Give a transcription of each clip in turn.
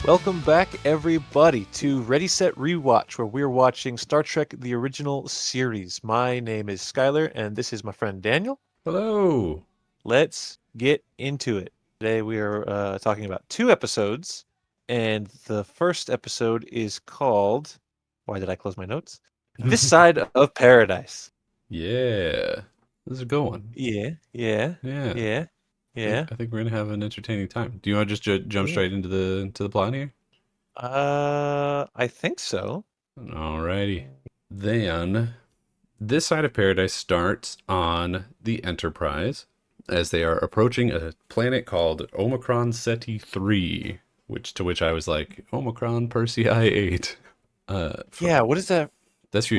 Welcome back, everybody, to Ready, Set, Rewatch, where we're watching Star Trek The Original Series. My name is Skylar, and this is my friend Daniel. Hello. Let's get into it. Today we are talking about two episodes, and the first episode is called, why did I close my notes? This Side of Paradise. Yeah. This is a good one. Yeah, yeah, Yeah. yeah, I think yeah, I think we're gonna have an entertaining time. Do you want to just jump yeah. straight into the plot here? I think so. Alrighty. Then this side of paradise starts on the Enterprise as they are approaching a planet called Omicron Ceti 3, which I was like, Omicron Persei 8. Yeah, From that's what is that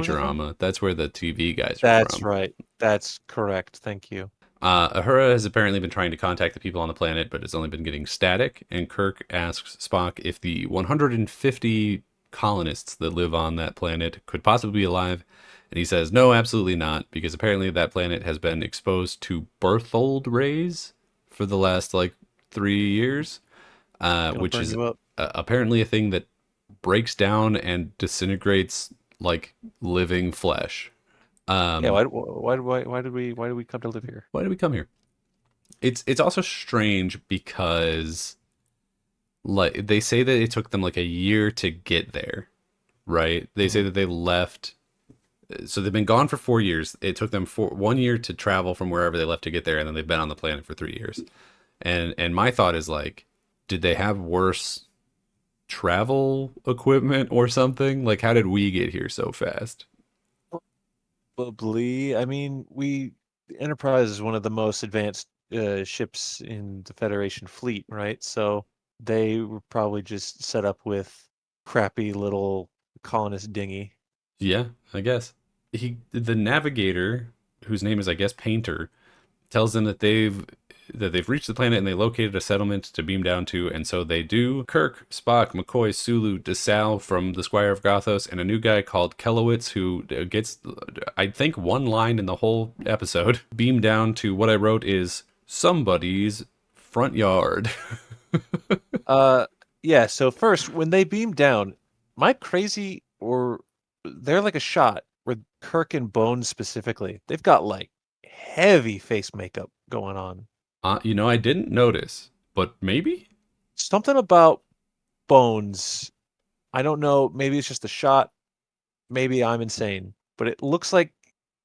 from? Futurama. That's where the TV guys are That's from. right. That's correct. Thank you. Uhura has apparently been trying to contact the people on the planet, but has only been getting static. And Kirk asks Spock if the 150 colonists that live on that planet could possibly be alive. And he says, no, absolutely not, because apparently that planet has been exposed to Berthold rays for the last like 3 years, Gonna which burn is you up. apparently a thing that breaks down and disintegrates like living flesh. Yeah, Um, why did we come to live here? why did we come here? It's also strange because like they say that it took them like a year to get there, right? They say Hmm. that they left, so they've been gone for 4 years. It took them 1 year to travel from wherever they left to get there, and then they've been on the planet for 3 years. And my thought is like, did they have worse travel equipment or something? Like, how did we get here so fast? Probably. I mean, Enterprise is one of the most advanced ships in the Federation fleet, right? So they were probably just set up with crappy little colonist dinghy. Yeah, I guess the navigator, whose name is I guess Painter, tells them that they've reached the planet and they located a settlement to beam down to, and so they do. Kirk, Spock, McCoy, Sulu, DeSalle from the Squire of Gothos, and a new guy called Kelowitz who gets, I think, one line in the whole episode. Beam down to what I wrote is somebody's front yard. Uh, yeah, so first, when they beam down, am I crazy or they're like a shot where Kirk and Bones specifically, they've got like heavy face makeup going on. I didn't notice, but maybe. Something about Bones, I don't know, maybe it's just a shot, maybe I'm insane, but it looks like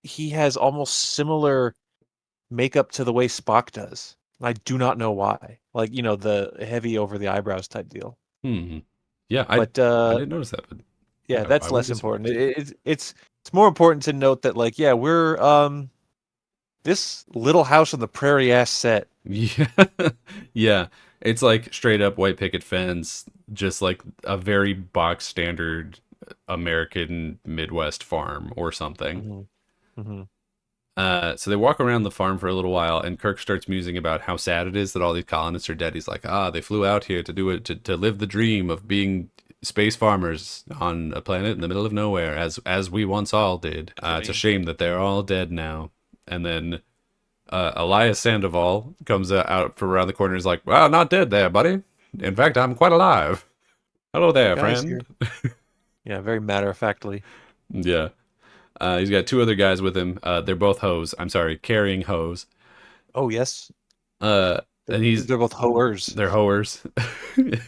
he has almost similar makeup to the way Spock does. I do not know why. Like, the heavy over the eyebrows type deal. Hmm. Yeah, But I didn't notice that, but yeah, I that's wouldn't less be important. surprised. It's more important to note that like yeah, we're this little house on the prairie ass set. Yeah. Yeah. It's like straight up white picket fence, just like a very box standard American Midwest farm or something. Hmm. Hmm. So they walk around the farm for a little while, and Kirk starts musing about how sad it is that all these colonists are dead. He's like, they flew out here to do it, to live the dream of being space farmers on a planet in the middle of nowhere, as we once all did. It's a Dream. shame that they're all dead now. And then Elias Sandoval comes out from around the corner and is like, well, not dead there, buddy. In fact, I'm quite alive. Hello Hey there, guys friend. here. Yeah, very matter of factly. Yeah. He's got two other guys with him. They're both hoes. I'm sorry, carrying hoes. Oh yes, Uh, they're, and he's they're both hoers. they're hoers.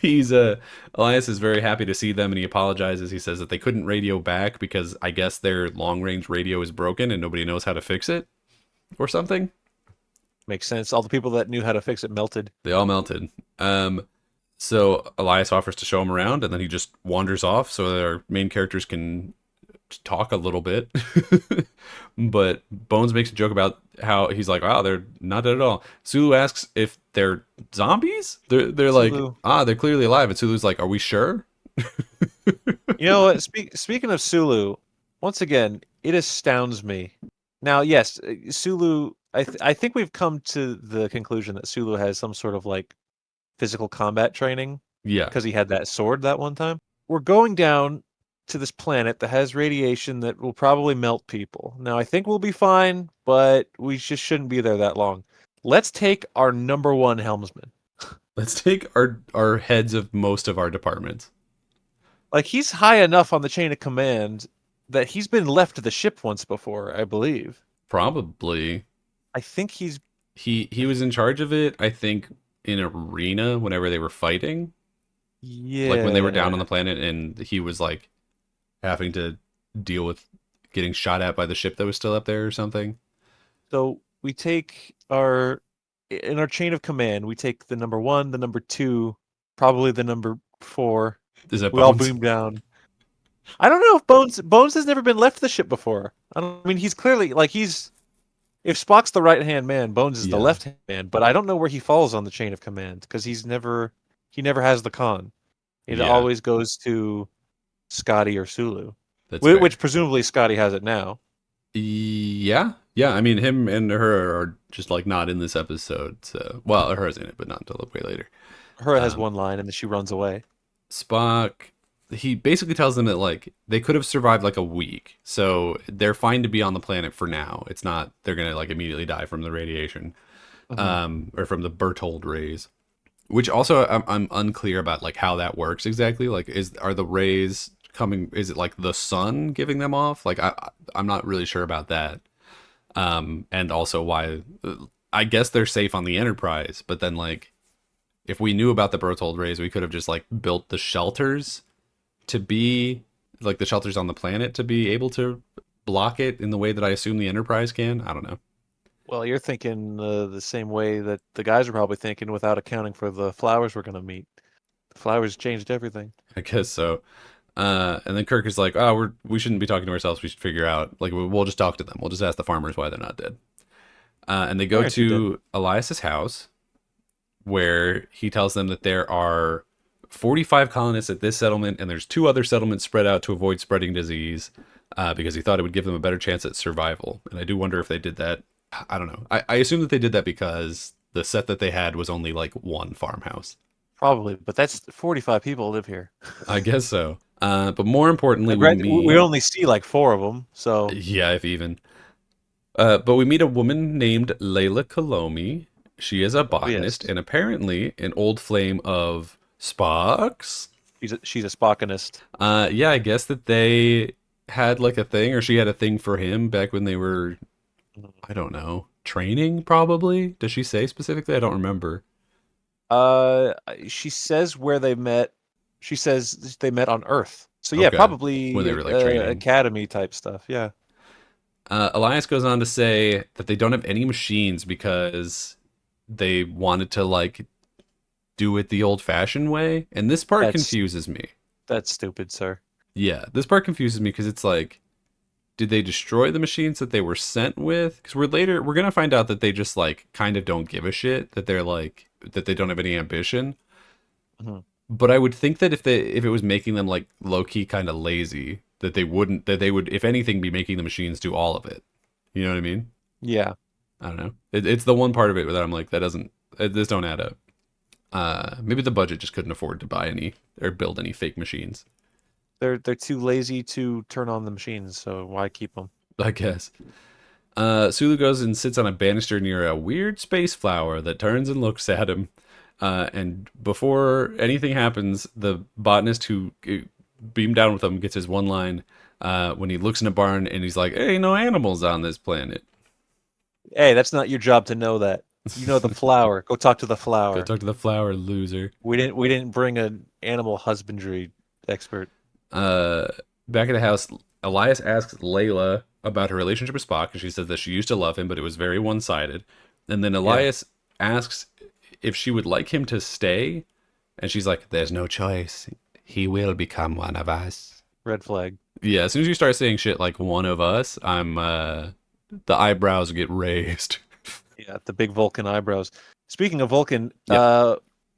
he's Elias is very happy to see them, and he apologizes. He says that they couldn't radio back because I guess their long range radio is broken and nobody knows how to fix it or something. Makes sense. All the people that knew how to fix it melted. They all melted. So Elias offers to show him around, and then he just wanders off so that our main characters can talk a little bit. But Bones makes a joke about how he's like, "Wow, they're not dead at all." Sulu asks if they're zombies. They're like, Sulu. they're clearly alive." And Sulu's like, "Are we sure?" You know what? Speaking of Sulu, once again, it astounds me. Now, yes, Sulu. I think we've come to the conclusion that Sulu has some sort of like physical combat training Yeah, because he had that sword that one time. We're going down to this planet that has radiation that will probably melt people. Now, I think we'll be fine, but we just shouldn't be there that long. Let's take our number one helmsman. Let's take our heads of most of our departments. Like he's high enough on the chain of command that he's been left to the ship once before, I believe. Probably I think he's he was in charge of it, I think, in Arena whenever they were fighting. Like when they were down on yeah. the planet and he was like having to deal with getting shot at by the ship that was still up there or something. So we take our in our chain of command, we take the number one, the number two, probably the number four. Is that We all Bones? boom down. I don't know if Bones has never been left the ship before. I mean, he's clearly like he's if Spock's the right hand man, Bones is the Yeah. left hand man. But I don't know where he falls on the chain of command because he never has the con. It Yeah. always goes to Scotty or Sulu, That's fair. which presumably Scotty has it now. Yeah. Yeah, I mean him and her are just like not in this episode. So, well, her's in it, but not until way later. Her has Um one line and then she runs away. Spock, he basically tells them that like they could have survived like a week, so they're fine to be on the planet for now. It's not they're gonna like immediately die from the radiation, Hmm. or from the Berthold rays. Which also I'm unclear about like how that works exactly. Like, are the rays coming? Is it like the sun giving them off? Like I'm not really sure about that. And also why? I guess they're safe on the Enterprise, but then like if we knew about the Berthold rays, we could have just like built the shelters to be like the shelters on the planet to be able to block it in the way that I assume the Enterprise can. I don't know. Well, you're thinking the same way that the guys are probably thinking without accounting for the flowers we're going to meet. The flowers changed everything. I guess so. And then Kirk is like, "Oh, we shouldn't be talking to ourselves. We should figure out like we'll just talk to them. We'll just ask the farmers why they're not dead." And they Why go aren't you dead? to Elias's house, where he tells them that there are 45 colonists at this settlement, and there's two other settlements spread out to avoid spreading disease, because he thought it would give them a better chance at survival. And I do wonder if they did that. I don't know. I assume that they did that because the set that they had was only like one farmhouse. Probably, but that's 45 people live here. I guess so. But more importantly, And we we meet, only see like four of them, so yeah, if even. But we meet a woman named Layla Kalomi. She is a oh botanist yes, and apparently an old flame of Spock's. she's a Spockinist. Yeah, I guess that they had like a thing, or she had a thing for him back when they were, I don't know, training probably. Does she say specifically? I don't remember. Uh, she says where they met. She says they met on Earth. So yeah, Okay, when they probably were like training. academy type stuff. Yeah, Elias goes on to say that they don't have any machines because they wanted to like do it the old-fashioned way, and this part that's confuses me. that's stupid, sir. Yeah, this part confuses me because it's like, did they destroy the machines that they were sent with? Because we're gonna find out that they just like kind of don't give a shit, that they're like that they don't have any ambition. Mhm. But I would think that if it was making them like low key kind of lazy, that they would if anything be making the machines do all of it. You know what I mean? Yeah, I don't know. It's the one part of it that I'm like that doesn't this don't add up. Maybe the budget just couldn't afford to buy any or build any fake machines. they're too lazy to turn on the machines, so why keep them? I guess. Sulu goes and sits on a banister near a weird space flower that turns and looks at him. And before anything happens, the botanist who beamed down with him gets his one line when he looks in a barn and he's like, "Hey, no animals on this planet." Hey, that's not your job to know that. You know the flower. Go talk to the Go flower. talk to the flower, loser. We didn't bring an animal husbandry expert. Uh, Back at the house, Elias asks Layla about her relationship with Spock, and she says that she used to love him, but it was very one-sided. And then Yeah, Elias asks if she would like him to stay, and she's like, "There's no choice. He will become one of us." red flag. Yeah, as soon as you start saying shit like "one of us," I'm the eyebrows get raised. Yeah, the big Vulcan eyebrows. Speaking of Vulcan, Yep.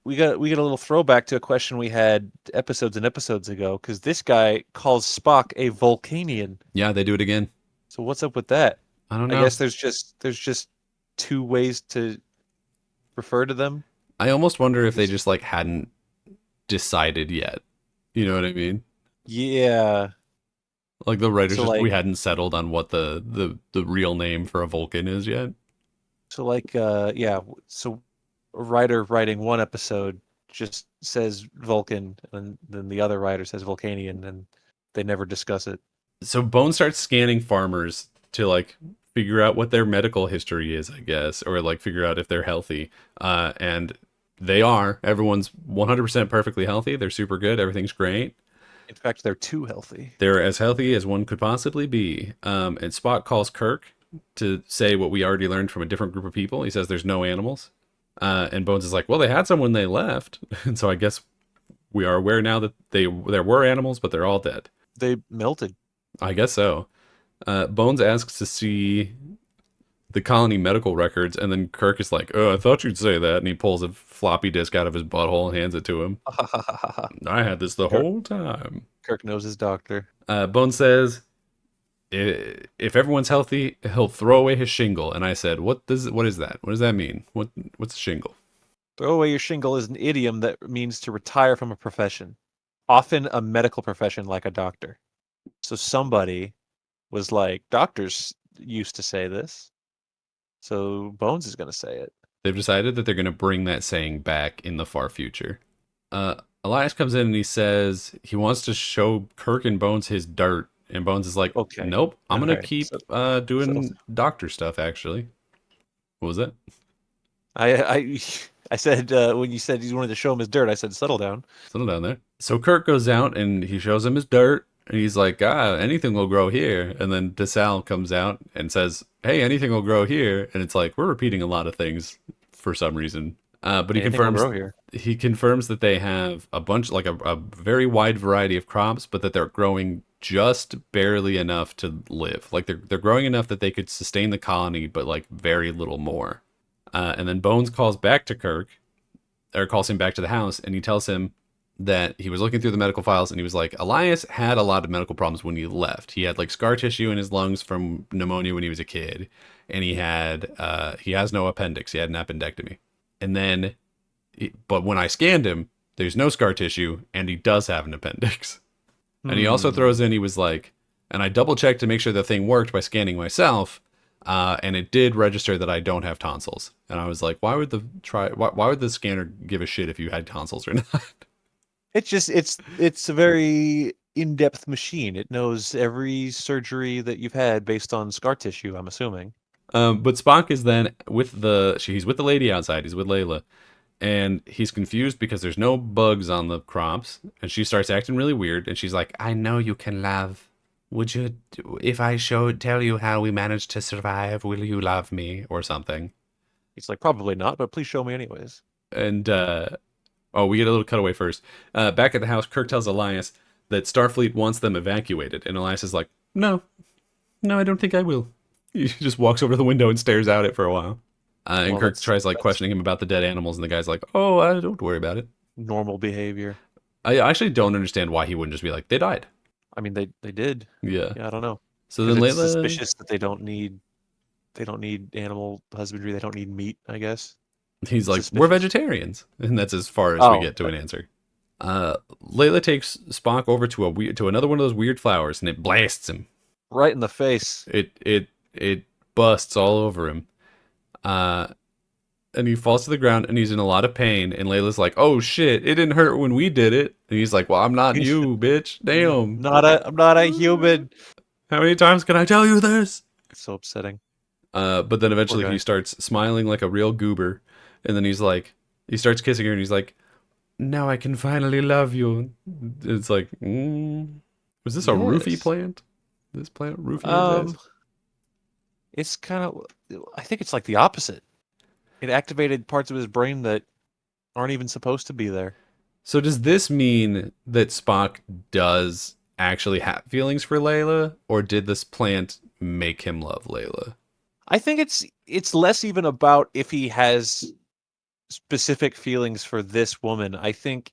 we get a little throwback to a question we had episodes and episodes ago because this guy calls Spock a Vulcanian. Yeah, they do it again. So what's up with that? I don't I know. guess there's just two ways to refer to them. I almost wonder if they Is just like hadn't decided yet. You know what I mean? yeah. Like the writers So just we like hadn't settled on what the real name for a Vulcan is yet. yeah. So writer writing one episode just says Vulcan, and then the other writer says Vulcanian, and they never discuss it. So Bone starts scanning farmers to like figure out what their medical history is, I guess, or like figure out if they're healthy. And they are. Everyone's 100% perfectly healthy. They're super good. Everything's great. In fact, they're too healthy. They're as healthy as one could possibly be. And Spock calls Kirk to say what we already learned from a different group of people. He says there's no animals. And Bones is like, well, they had some when they left. And so I guess we are aware now that there were animals, but they're all dead. They melted. I guess so. Bones asks to see the colony medical records, and then Kirk is like, "Oh, I thought you'd say that," and he pulls a floppy disk out of his butthole and hands it to him. I had this the Kirk, whole time. Kirk knows his doctor. Bones says, "If everyone's healthy, he'll throw away his shingle." And I said, What is that? What does that mean? What's a shingle?" Throw away your shingle is an idiom that means to retire from a profession, often a medical profession like a doctor. So somebody was like, doctors used to say this, so Bones is going to say it. They've decided that they're going to bring that saying back in the far future. Elias comes in and he says he wants to show Kirk and Bones his dirt. And Bones is like, Okay. nope, I'm going to Alright, keep so- doing doctor stuff, actually. What was that? I said when you said you wanted to show him his dirt, I said settle down. Settle down there. So Kirk goes out and he shows him his dirt. And he's like, anything will grow here. And then DeSalle comes out and says, hey, anything will grow here. And it's like, we're repeating a lot of things for some reason. But Anything will grow here. he confirms that they have a bunch, like a very wide variety of crops, but that they're growing just barely enough to live. Like they're growing enough that they could sustain the colony, but like very little more. And then Bones calls back to Kirk, or calls him back to the house, and he tells him that he was looking through the medical files and he was like, Elias had a lot of medical problems when he left. He had like scar tissue in his lungs from pneumonia when he was a kid, and he has no appendix. He had an appendectomy. And then, but when I scanned him, there's no scar tissue, and he does have an appendix. And he also throws in, he was like, and I double checked to make sure the thing worked by scanning myself, and it did register that I don't have tonsils. And I was like, why would the scanner give a shit if you had tonsils or not? It's a very in-depth machine. It knows every surgery that you've had based on scar tissue, I'm assuming. But Spock is then he's with the lady outside. He's with Layla, and he's confused because there's no bugs on the crops, and she starts acting really weird. And she's like, "I know you can love. Would you, if I tell you how we managed to survive, will you love me or something?" He's like, probably not, but please show me anyways. And we get a little cutaway first. Back at the house, Kirk tells Elias that Starfleet wants them evacuated, and Elias is like, "No, I don't think I will." He just walks over to the window and stares out it for a while. And Kirk tries like questioning him about the dead animals, and the guy's like, "Oh, don't worry about it." Normal behavior. I actually don't understand why he wouldn't just be like, "They died." I mean, they did. Yeah. I don't know. So then It's Layla, suspicious that they don't need animal husbandry. They don't need meat, I guess. he's like, Suspicious. "We're vegetarians," and that's as far as we get to an answer. Layla takes Spock over to another one of those weird flowers, and it blasts him right in the face. It busts all over him. And he falls to the ground, and he's in a lot of pain. And Layla's like, "Oh shit, it didn't hurt when we did it." And he's like, "Well, I'm not you, bitch. Damn. I'm not a human." How many times can I tell you this?" It's so upsetting. But then eventually he starts smiling like a real goober, and then he starts kissing her, and he's like, "Now I can finally love you." It's like, was this a roofie plant? This plant roofie? It's kind of, I think it's like the opposite. It activated parts of his brain that aren't even supposed to be there. So does this mean that Spock does actually have feelings for Layla, or did this plant make him love Layla? I think it's less even about if he has specific feelings for this woman. I think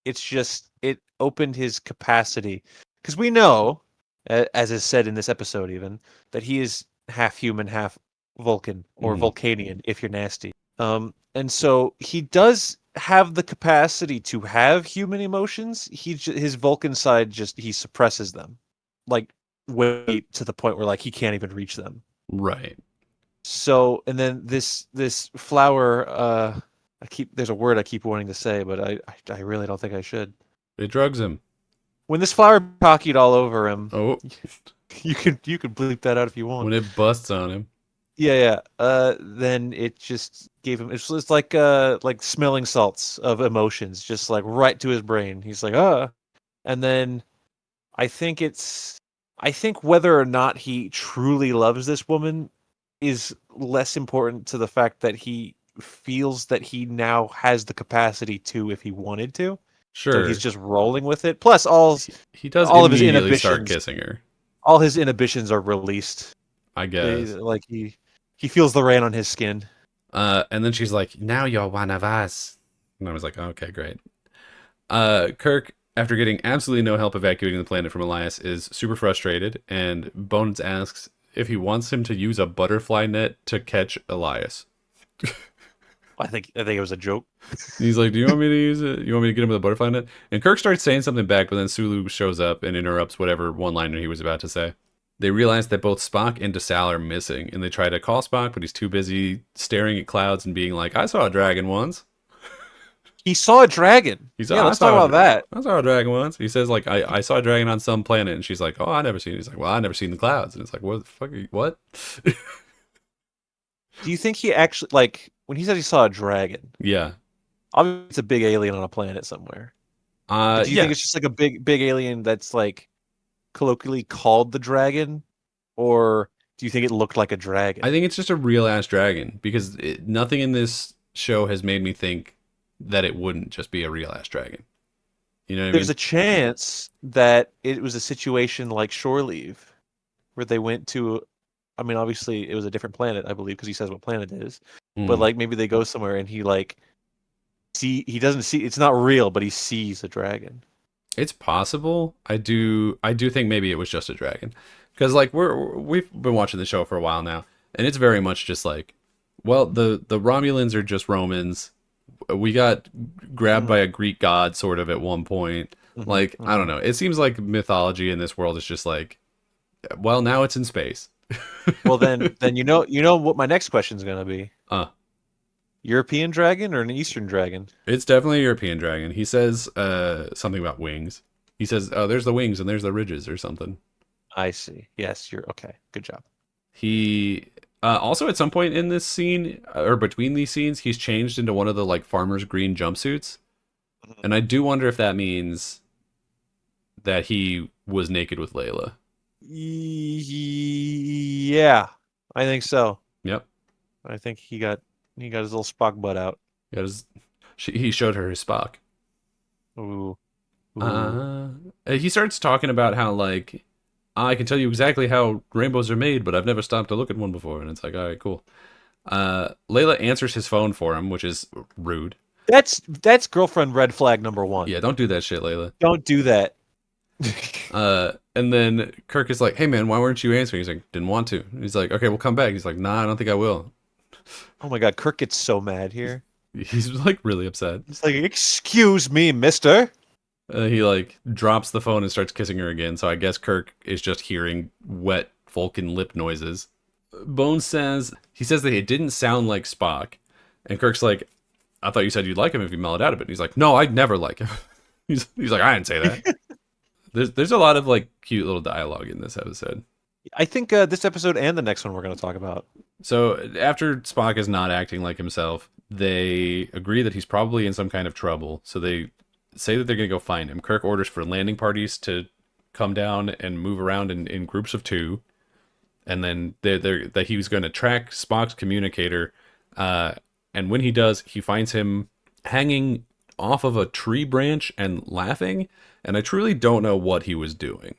it's just it opened his capacity, because we know, as is said in this episode even, that he is half human, half Vulcan, or Vulcanian if you're nasty. And so he does have the capacity to have human emotions. His Vulcan side he suppresses them, like way to the point where like he can't even reach them. Right. So, and then this flower There's a word I keep wanting to say, but I really don't think I should. It drugs him. When this flower cockeyed all over him, Oh, you can bleep that out if you want. when it busts on him. Yeah, yeah. Then it just gave him. It's like smelling salts of emotions, just like right to his brain. He's like, and then I think it's. I think whether or not he truly loves this woman is less important to the fact that he feels that he now has the capacity to if he wanted to. So he's Sure. just rolling with it. Plus, all He does all of his immediately start inhibitions, kissing her, all his inhibitions are released. I guess. Like he feels the rain on his skin. And then she's like, "Now you're one of us." And I was like, "Okay, great." Kirk, after getting absolutely no help evacuating the planet from Elias, is super frustrated, and Bones asks if he wants him to use a butterfly net to catch Elias. I think it was a joke. He's like, "Do you want me to use it? You want me to get him with a butterfly net?" And Kirk starts saying something back, but then Sulu shows up and interrupts whatever one-liner he was about to say. They realize that both Spock and DeSalle are missing, and they try to call Spock, but he's too busy staring at clouds and being like, "I saw a dragon once." He saw a dragon. He's Yeah, like, let's talk about that. I saw a dragon once. He says like, I saw a dragon on some planet, and she's like, "Oh, I never seen it." He's like, "Well, I never seen the clouds," and it's like, "What the fuck? Are you, what?" Do you think he actually like when he said he saw a dragon? Yeah. Obviously, it's a big alien on a planet somewhere. But do you think Yeah. it's just like a big alien that's like colloquially called the dragon, or do you think it looked like a I dragon? think it's just a real ass dragon because nothing in this show has made me think that it wouldn't just be a real ass dragon. You know what I There's mean? a chance that it was a situation like Shore Leave, where they went to. I mean, obviously, it was a different planet, I believe, because he says what planet it is. But Hmm. like maybe they go somewhere and he doesn't see. It's not real, but he sees a dragon. It's possible. I do think maybe it was just a dragon. Cuz like we've been watching the show for a while now, and it's very much just like, well, the Romulans are just Romans. We got grabbed by Hmm. a Greek god sort of at one point. Hmm. Like, I don't Hmm. know. It seems like mythology in this world is just like, well, now it's in space. Well, then you know what my next question is gonna be: uh European dragon or an Eastern dragon? it's definitely a European dragon. He says something about wings. He says, "Oh, there's the wings and there's the ridges or something." I see. Yes, you're okay. Good job. He also at some point in this scene or between these scenes, he's changed into one of the like farmer's green jumpsuits, Mhm. and I do wonder if that means that he was naked with Layla. Yeah, I think so. Yep, I think he got his little Spock butt out. got his, he showed her his Spock. Ooh, ooh. Uh, he starts talking about how like I can tell you exactly how rainbows are made, but I've never stopped to look at one before, and it's like, all right, cool. Layla answers his phone for him, which is rude. That's girlfriend red flag number one. Yeah, don't do that shit, Layla. Don't do that. And then Kirk is like, "Hey man, why weren't you answering?" He's like, "Didn't want to." He's like, "Okay, we'll come back." He's like, "Nah, I don't think I will." Oh my God, Kirk gets so mad here. He's like really upset. It's like, excuse me, mister. He like drops the phone and starts kissing her again. So I guess Kirk is just hearing wet Vulcan lip noises. Bones says he says that it didn't sound like Spock, and Kirk's like, "I thought you said you'd like him if you mellowed out a bit." And he's like, "No, I'd never like him." He's like, "I didn't say that." There's a lot of like cute little dialogue in this episode. I think this episode and the next one we're going to talk about. So after Spock is not acting like himself, they agree that he's probably in some kind of trouble. So they say that they're going to go find him. Kirk orders for landing parties to come down and move around in groups of two. And then that he was going to track Spock's communicator. And when he does, he finds him hanging off of a tree branch and laughing. And I truly don't know what he was doing.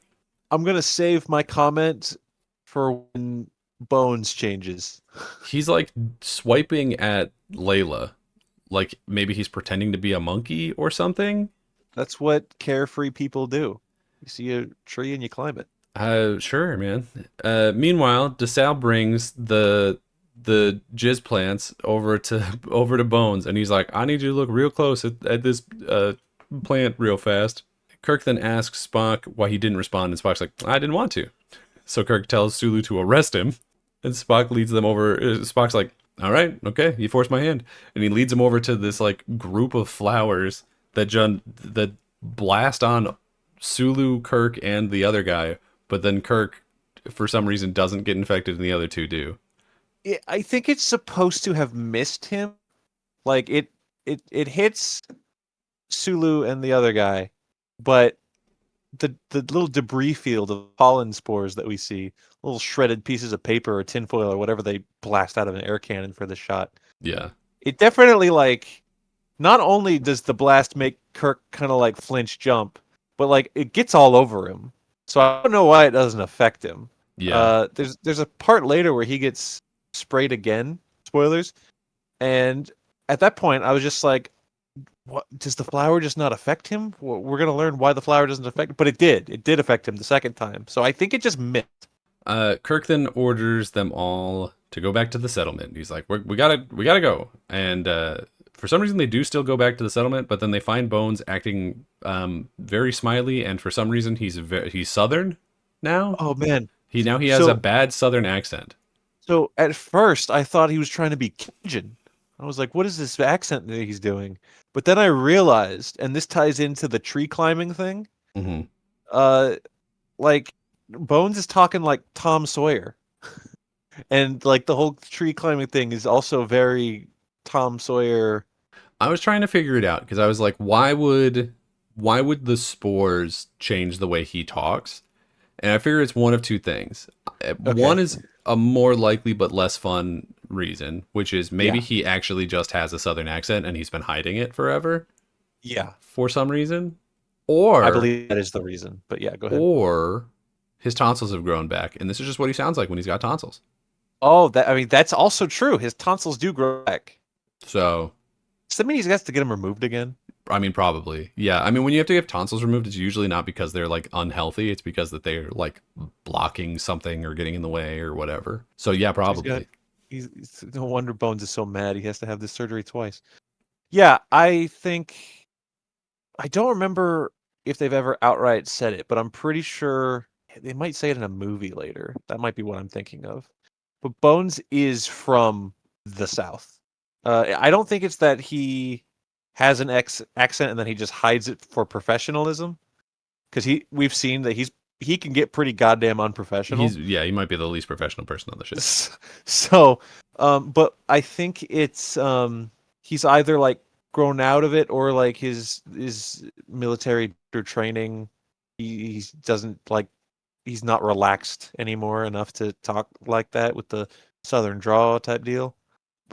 I'm going to save my comment for when Bones changes. He's like swiping at Layla, like maybe he's pretending to be a monkey or something. That's what carefree people do. You see a tree and you climb it. Sure, man. Meanwhile, DeSalle brings the jizz plants over to Bones, and he's like, "I need you to look real close at this plant real fast." Kirk then asks Spock why he didn't respond, and Spock's like, "I didn't want to." So Kirk tells Sulu to arrest him, and Spock leads them over. Spock's like, All right, okay, you forced my hand, and he leads him over to this like group of flowers that blast on Sulu, Kirk, and the other guy, but then Kirk, for some reason, doesn't get infected, and the other two do. I think it's supposed to have missed him. Like it hits Sulu and the other guy, but the little debris field of pollen spores that we see, little shredded pieces of paper or tinfoil or whatever they blast out of an air cannon for the shot. Yeah, It definitely like not only does the blast make Kirk kind of like flinch jump, but like it gets all over him. So I don't know why it doesn't affect him. yeah. There's a part later where he gets sprayed again. Spoilers. And at that point, I was just like, "What does the flower just not affect him? We're gonna learn why the flower doesn't affect." But it did. It did affect him the second time. So I think it just missed. Kirk then orders them all to go back to the settlement. He's like, we gotta go. And for some reason, they do still go back to the settlement, but then they find Bones acting very smiley, and for some reason, he's Southern now. Oh man. He has a So bad Southern accent. so at first I thought he was trying to be Cajun. I was like, what is this accent that he's doing? But then I realized, and this ties into the tree climbing thing. Hmm. Uh, like Bones is talking like Tom Sawyer, and like the whole tree climbing thing is also very Tom Sawyer. I was trying to figure it out because I was like, why would the spores change the way he talks? And I figure it's one of two things. One Okay, is a more likely but less fun reason, which is maybe yeah, he actually just has a southern accent and he's been hiding it forever yeah. for some reason. I Or believe that is the reason. But yeah, go ahead. or his tonsils have grown back and this is just what he sounds like when he's got tonsils. Oh, that I mean that's also true. His tonsils do grow back. So, Does that mean he has to get them removed again? I mean probably. Yeah, I mean when you have to get tonsils removed it's usually not because they're like unhealthy, it's because that they're like blocking something or getting in the way or whatever. So, yeah, So he's got. probably. No wonder Bones is so mad. He has to have this surgery twice. Yeah, I think I don't remember if they've ever outright said it, but I'm pretty sure they might say it in a movie later. That might be what I'm thinking of. But Bones is from the South. I don't think it's that he has an accent and then he just hides it for professionalism. Because we've seen that he can get pretty goddamn unprofessional. He might be the least professional person on the ship. So, but I think it's he's either like grown out of it or like his military training. He doesn't like he's not relaxed anymore enough to talk like that with the southern drawl type deal.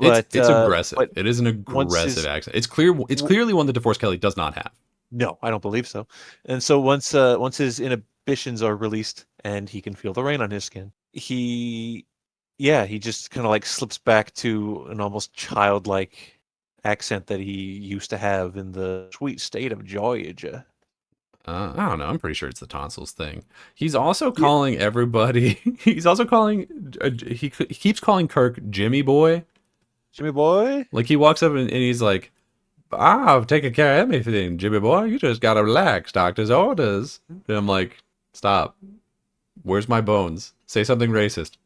It's aggressive. But It is an once aggressive his accent. It's clear. It's w- clearly one that DeForest Kelly does not have. no, I don't believe so. And so once his inhibitions are released and he can feel the rain on his skin, he just kind of like slips back to an almost childlike accent that he used to have in the sweet state of Georgia. I don't know. I'm pretty sure it's the tonsils thing. He's also Yeah, calling everybody. He's also calling. He keeps calling Kirk Jimmy Boy. Jimmy boy. Like he walks up and he's like, "I've taken care of everything, Jimmy Boy. You just gotta relax. Doctor's orders." And I'm like, "Stop. Where's my bones? Say something racist."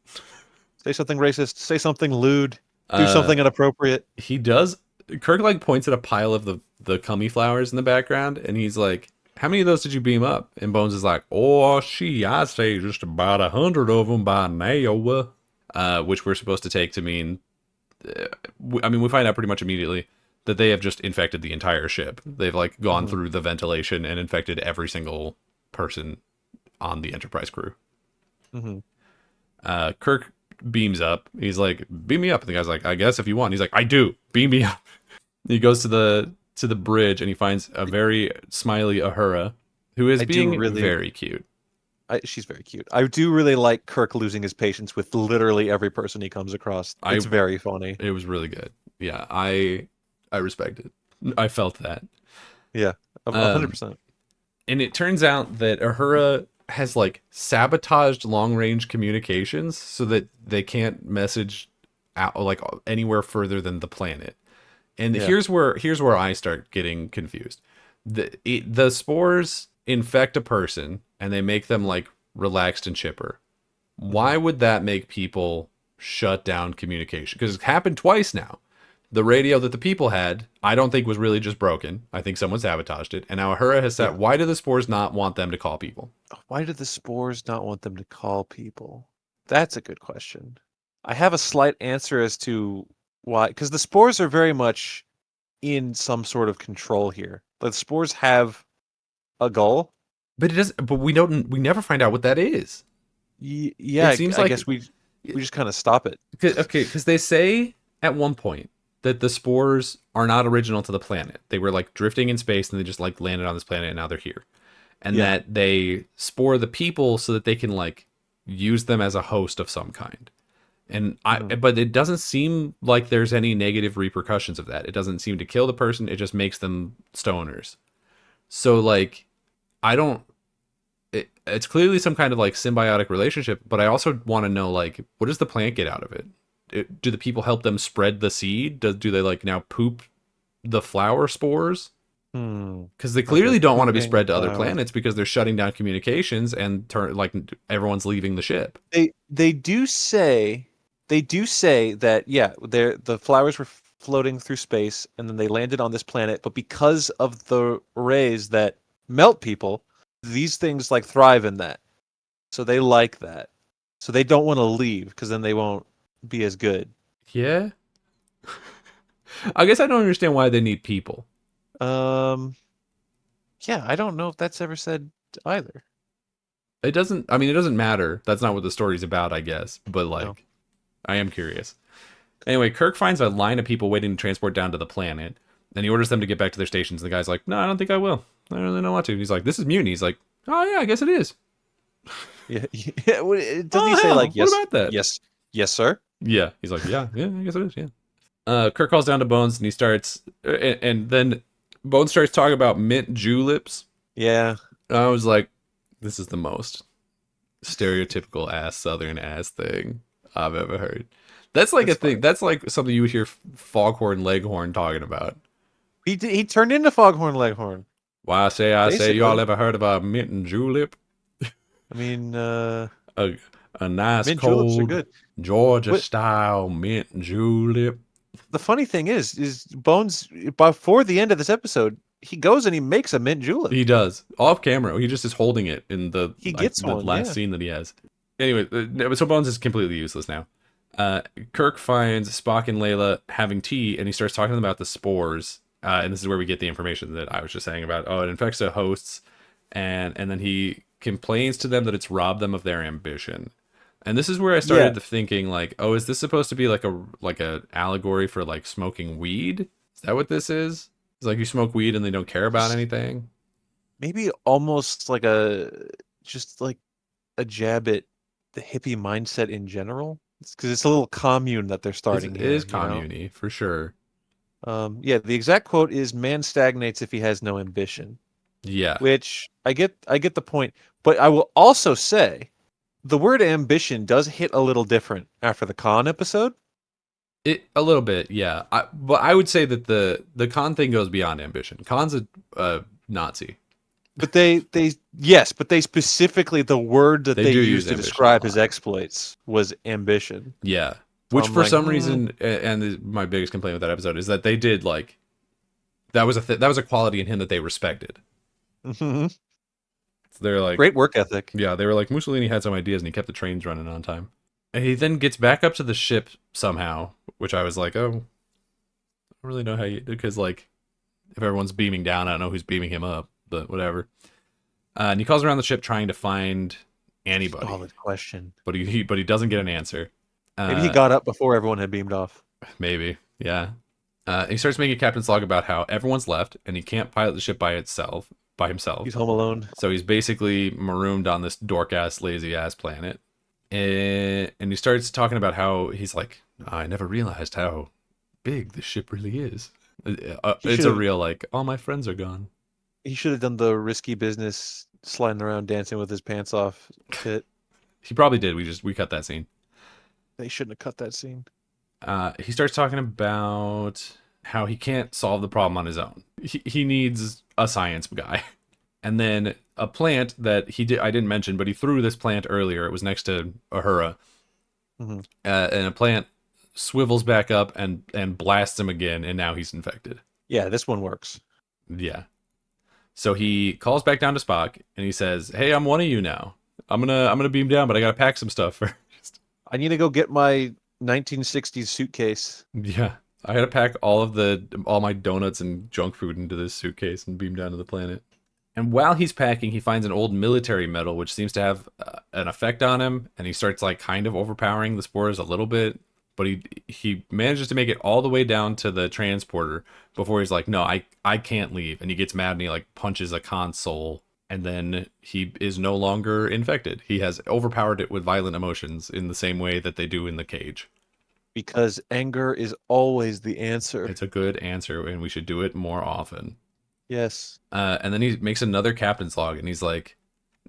Say something racist. Say something lewd. Do Uh, something inappropriate. he does. Kirk like points at a pile of the cummy flowers in the background, and he's like, "How many of those did you beam up?" And Bones is like, "Oh, I'd say just about 100 of them by now," which we're supposed to take to mean. I mean, we find out pretty much immediately that they have just infected the entire ship. They've like gone Hmm. through the ventilation and infected every single person on the Enterprise crew. Hmm. Kirk beams up. He's like, "Beam me up." And the guy's like, "I guess if you want." He's like, "I do. Beam me up." He goes to the bridge and he finds a very smiley Ahura, who is I do being really. very cute. She's very cute. I do really like Kirk losing his patience with literally every person he comes across. I It's very funny. It was really good. Yeah, I respect it. I felt that. Yeah, a hundred Um, percent. and it turns out that Ahura has like sabotaged long range communications so that they can't message out like anywhere further than the planet. And Yeah. here's where I start getting confused. The spores infect a person and they make them like relaxed and chipper. Hmm. Why would that make people shut down communication, because it's happened twice now. The radio that the people had, I don't think was really just broken. I think someone sabotaged it. And now Ahura has said, Yeah. why do the spores not want them to call people? Why do the spores not want them to call people? That's a good question. I have a slight answer as to why, because the spores are very much in some sort of control here. The spores have a goal. But it doesn't. But we don't. We never find out what that is. Yeah, It seems I like guess we just kind of stop it. okay, because they say at one point that the spores are not original to the planet. They were like drifting in space and they just like landed on this planet and now they're here. And Yeah. that they spore the people so that they can like use them as a host of some kind. And but it doesn't seem like there's any negative repercussions of that. It doesn't seem to kill the person. It just makes them stoners. So like, I don't. It's clearly some kind of like symbiotic relationship, but I also want to know like, what does the plant get out of it? Do the people help them spread the seed? Do they like now poop the flower spores? Because they clearly don't want to be spread to other planets because they're shutting down communications and like everyone's leaving the ship. They do say that yeah, the flowers were floating through space and then they landed on this planet, but because of the rays that melt people, these things like thrive in that. So they like that. So they don't want to leave because then they won't be as good. Yeah. I guess I don't understand why they need people. Yeah, I don't know if that's ever said either. It doesn't. I mean, it doesn't matter. That's not what the story's about, I guess. But like, No. I am curious. Anyway, Kirk finds a line of people waiting to transport down to the planet, and he orders them to get back to their stations. And the guy's like, "No, I don't think I will. I don't really don't want to." And he's like, "This is mutiny." He's like, "Oh yeah, I guess it is." Yeah, yeah. Doesn't he say like yes? What about that? Yes, sir. Yeah, he's like, "Yeah, I guess it is." Yeah. Kirk calls down to Bones, and he starts, and then Bones starts talking about mint juleps. Yeah. I was like, "This is the most stereotypical ass Southern ass thing I've ever heard." That's like a thing. Funny. That's like something you would hear Foghorn Leghorn talking about. He turned into Foghorn Leghorn. Why I say, y'all ever heard of a mint and julep? I mean, a nice mint cold juleps are good. Georgia style mint julep. The funny thing is Bones, before the end of this episode, he goes and he makes a mint julep. He does off camera. He just is holding it in the last scene that he has. Anyway, so Bones is completely useless now. Kirk finds Spock and Layla having tea, and he starts talking to them about the spores. And this is where we get the information that I was just saying about. Oh, it infects the hosts, and then he complains to them that it's robbed them of their ambition. And this is where I started thinking, like, oh, is this supposed to be like a allegory for like smoking weed? Is that what this is? It's like you smoke weed and they don't care about anything. Maybe almost like just like a jab at the hippie mindset in general. Because it's a little commune that they're starting here. It is commune-y, for sure. Yeah, the exact quote is "Man stagnates if he has no ambition." Yeah. Which I get the point, but I will also say the word ambition does hit a little different after the Khan episode. A little bit, yeah. But I would say that the Khan thing goes beyond ambition. Khan's a Nazi. But they specifically, the word that they used to describe his exploits was ambition. Yeah. Which for some reason, and my biggest complaint with that episode is that they did like, that was a quality in him that they respected. Mm-hmm. So they're like, great work ethic. Yeah, they were like, Mussolini had some ideas and he kept the trains running on time. And he then gets back up to the ship somehow, which I was like, oh, I don't really know how you, because like, if everyone's beaming down, I don't know who's beaming him up. But whatever. And he calls around the ship trying to find anybody. Solid question. But he doesn't get an answer. Maybe he got up before everyone had beamed off. Maybe, yeah. He starts making a captain's log about how everyone's left and he can't pilot the ship by himself. He's home alone. So he's basically marooned on this dork-ass, lazy-ass planet. And he starts talking about how he's like, I never realized how big the ship really is. It's a real, like, all my friends are gone. He should have done the risky business sliding around dancing with his pants off bit. He probably did. We cut that scene. They shouldn't have cut that scene. He starts talking about how he can't solve the problem on his own. He needs a science guy. And then a plant that I didn't mention, but he threw this plant earlier. It was next to Uhura. Hmm. And a plant swivels back up and blasts him again, and now he's infected. Yeah, this one works. Yeah. So he calls back down to Spock and he says, "Hey, I'm one of you now. I'm gonna beam down, but I gotta pack some stuff first." I need to go get my 1960s suitcase. Yeah, I gotta pack all my donuts and junk food into this suitcase and beam down to the planet. And while he's packing, he finds an old military medal, which seems to have an effect on him, and he starts like kind of overpowering the spores a little bit. But he manages to make it all the way down to the transporter before he's like, "No, I can't leave," and he gets mad and he like punches a console, and then he is no longer infected. He has overpowered it with violent emotions in the same way that they do in the cage. Because anger is always the answer. It's a good answer, and we should do it more often. Yes. And then he makes another captain's log, and he's like,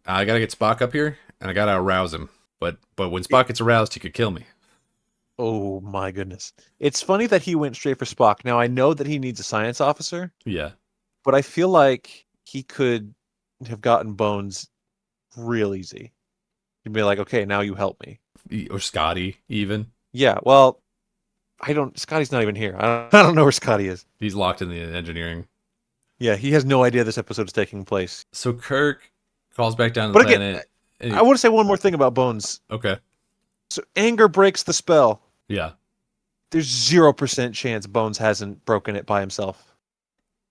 "I gotta get Spock up here, and I gotta arouse him. But when Spock gets aroused, he could kill me." Oh my goodness. It's funny that he went straight for Spock. Now I know that he needs a science officer, Yeah, but I feel like he could have gotten Bones real easy. He'd be like, okay, now you help me. or Scotty even. Yeah, well, Scotty's not even here. I don't know where Scotty is. He's locked in the engineering. Yeah, he has no idea this episode is taking place. So Kirk calls back down to the But again, planet. I want to say one more thing about Bones. Okay. So anger breaks the spell. Yeah. There's 0% chance Bones hasn't broken it by himself.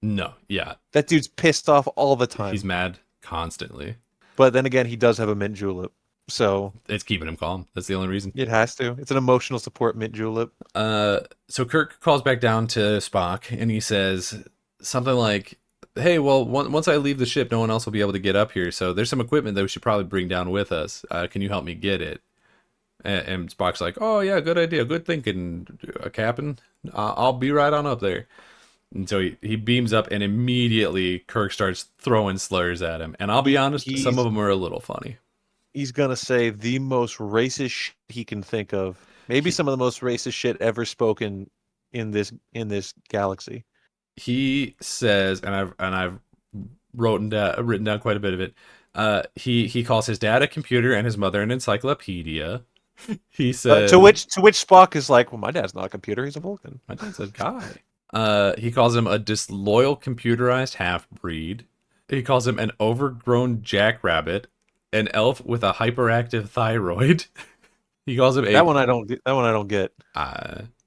No. Yeah. That dude's pissed off all the time. He's mad constantly. But then again, he does have a mint julep. So It's keeping him calm. That's the only reason. it has to. It's an emotional support mint julep. So Kirk calls back down to Spock and he says something like, "Hey, well, once I leave the ship, no one else will be able to get up here. So there's some equipment that we should probably bring down with us. Can you help me get it?" And Spock's like, "Oh yeah, good idea, good thinking, Captain. I'll be right on up there." And so he beams up, and immediately Kirk starts throwing slurs at him. And I'll be honest, some of them are a little funny. He's gonna say the most racist shit he can think of. Maybe some of the most racist shit ever spoken in this galaxy. He says, and I've written down quite a bit of it. He calls his dad a computer and his mother an encyclopedia. He says, To which Spock is like, well, my dad's not a computer; he's a Vulcan. "My dad's a guy." He calls him a disloyal computerized half breed. He calls him an overgrown jackrabbit, an elf with a hyperactive thyroid. He calls him That one I don't. That one I don't get.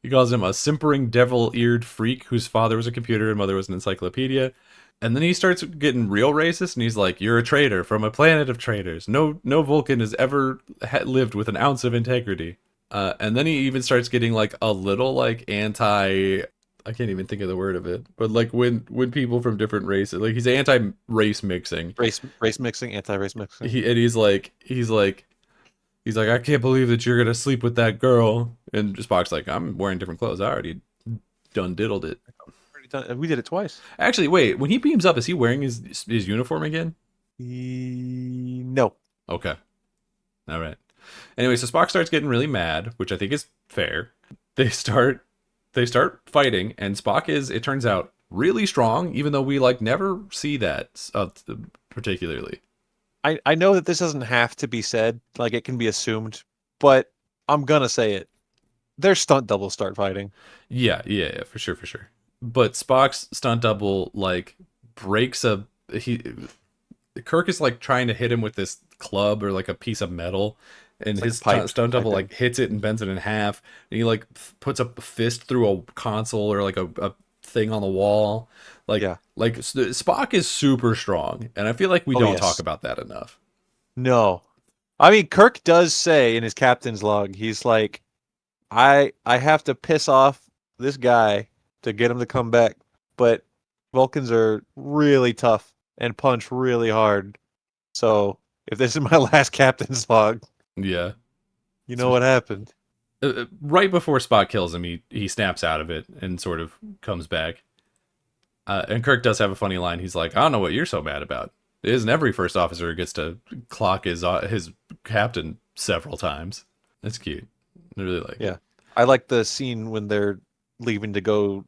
He calls him a simpering devil-eared freak whose father was a computer and mother was an encyclopedia. And then he starts getting real racist, and he's like, "You're a traitor from a planet of traitors. No Vulcan has ever lived with an ounce of integrity." And then he even starts getting like a little like anti. I can't even think of the word of it, but like when people from different races, like he's anti-race mixing. Race mixing, anti-race mixing. He's like, "I can't believe that you're gonna sleep with that girl." And Spock's like, "I'm wearing different clothes. I already done diddled it." We did it twice. Actually, wait. When he beams up, is he wearing his uniform again? No. Okay. All right. Anyway, so Spock starts getting really mad, which I think is fair. They start fighting, and Spock is, it turns out, really strong, even though we like never see that particularly. I know that this doesn't have to be said, like it can be assumed, but I'm gonna say it. Their stunt doubles start fighting. Yeah, for sure. But Spock's stunt double like breaks a he. Kirk is like trying to hit him with this club or like a piece of metal, and It's like his a pipe, stunt double I like hits it and bends it in half. And he like puts a fist through a console or like a thing on the wall. Yeah. Spock is super strong, and I feel like we Oh, don't yes. talk about that enough. No. I mean, Kirk does say in his captain's log, he's like, I have to piss off this guy to get him to come back, but Vulcans are really tough and punch really hard. So if this is my last captain's log, Yeah. you know what happened. Right before Spock kills him, he snaps out of it and sort of comes back. And Kirk does have a funny line. He's like, "I don't know what you're so mad about. It isn't every first officer who gets to clock his captain several times." That's cute. I really like Yeah. it. I like the scene when they're leaving to go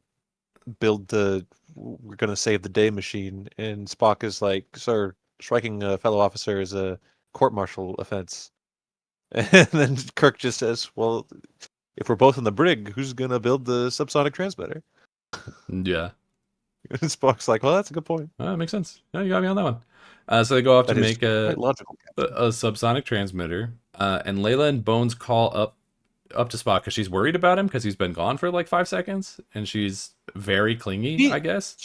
build the we're gonna save the day machine, and Spock is like, "Sir, striking a fellow officer is a court-martial offense." And then Kirk just says, "Well, if we're both in the brig, who's gonna build the subsonic transmitter?" Yeah. And Spock's like, "Well, that's a good point. That makes sense. Yeah, you got me on that one. So they go off to That is make quite logical, Captain." a subsonic transmitter, and Layla and Bones call up to Spock because she's worried about him because he's been gone for like 5 seconds, and she's very clingy, I guess.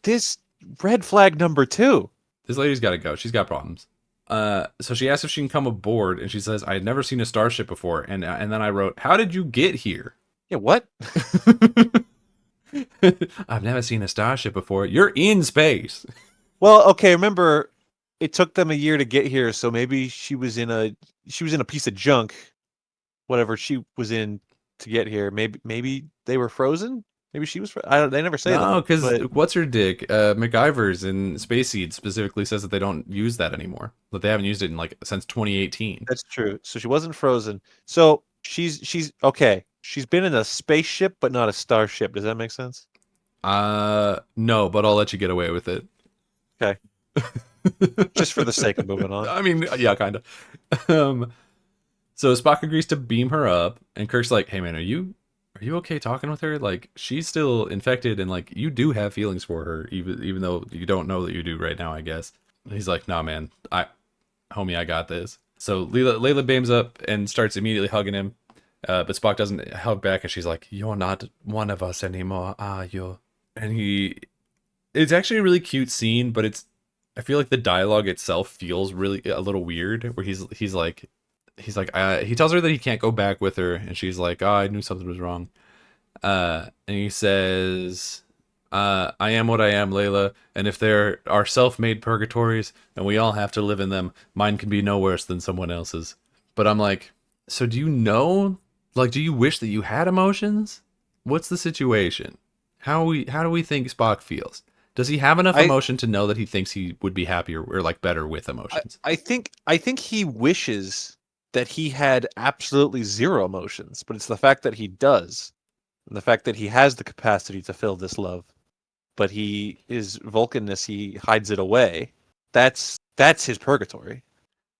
This red flag number 2. This lady's got to go. She's got problems. So she asks if she can come aboard, and she says, "I had never seen a starship before." And then I wrote, "How did you get here?" Yeah, what? I've never seen a starship before. You're in space. Well, okay, remember it took them a year to get here, so maybe she was in a piece of junk, whatever she was in to get here. Maybe they were frozen? Maybe she was I don't, they never say No, that. because But what's her dick? MacGyver's in Space Seed specifically says that they don't use that anymore. That they haven't used it in like since 2018. that's true. So she wasn't frozen. So she's okay. She's been in a spaceship but not a starship. Does that make sense? No, but I'll let you get away with it. Okay. Just for the sake of moving on. I mean, yeah, kind of. So Spock agrees to beam her up, and Kirk's like, "Hey man, are you okay talking with her? Like, she's still infected, and like you do have feelings for her, even though you don't know that you do right now, I guess." He's like, "Nah, man, homie, I got this." So Layla beams up and starts immediately hugging him, but Spock doesn't hug back, and she's like, "You're not one of us anymore, are you?" And it's actually a really cute scene, but I feel like the dialogue itself feels really a little weird, where he tells her that he can't go back with her, and she's like, "Oh, I knew something was wrong." And he says, "I am what I am, Layla, and if there are self-made purgatories and we all have to live in them, mine can be no worse than someone else's." But I'm like, so do you know? Like, do you wish that you had emotions? What's the situation? How do we think Spock feels? Does he have enough I emotion to know that he thinks he would be happier or like better with emotions? I think he wishes that he had absolutely zero emotions, but it's the fact that he does, and the fact that he has the capacity to feel this love, but he is Vulcanness, he hides it away. That's his purgatory.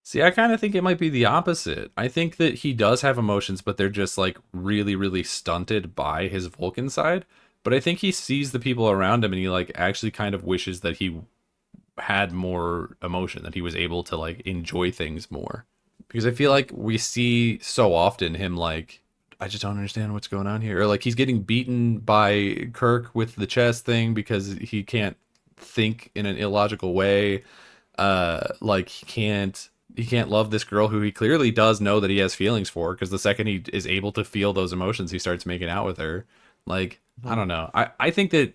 See, I kind of think it might be the opposite. I think that he does have emotions, but they're just like really, really stunted by his Vulcan side. But I think he sees the people around him and he like actually kind of wishes that he had more emotion, that he was able to like enjoy things more. Because I feel like we see so often him like, I just don't understand what's going on here. Or like he's getting beaten by Kirk with the chess thing because he can't think in an illogical way. Like he can't love this girl who he clearly does know that he has feelings for, because the second he is able to feel those emotions, he starts making out with her. Like, I don't know. I think that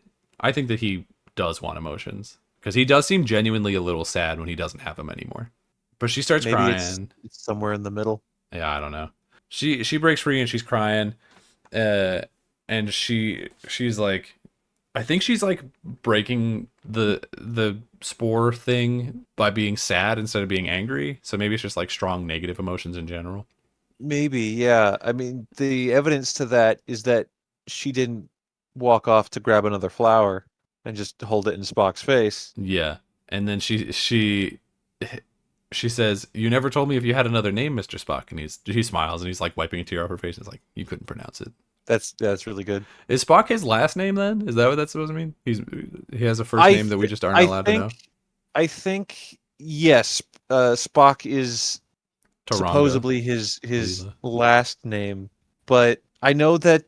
he does want emotions, because he does seem genuinely a little sad when he doesn't have them anymore. But she starts Maybe it's crying. somewhere in the middle. Yeah, I don't know. She breaks free and she's crying. And she's like, I think she's like breaking the spore thing by being sad instead of being angry. So maybe it's just like strong negative emotions in general. Maybe, yeah. I mean, the evidence to that is that she didn't walk off to grab another flower and just hold it in Spock's face. Yeah. And then she says, "You never told me if you had another name, Mr. Spock." And he smiles and he's like wiping a tear off her face. And it's like, you couldn't pronounce it. That's really good. Is Spock his last name then? Is that what that's supposed to mean? He has a first I name that we just aren't I allowed to know. think yes, Spock is Taronga. supposedly his Leela. last name, but I know that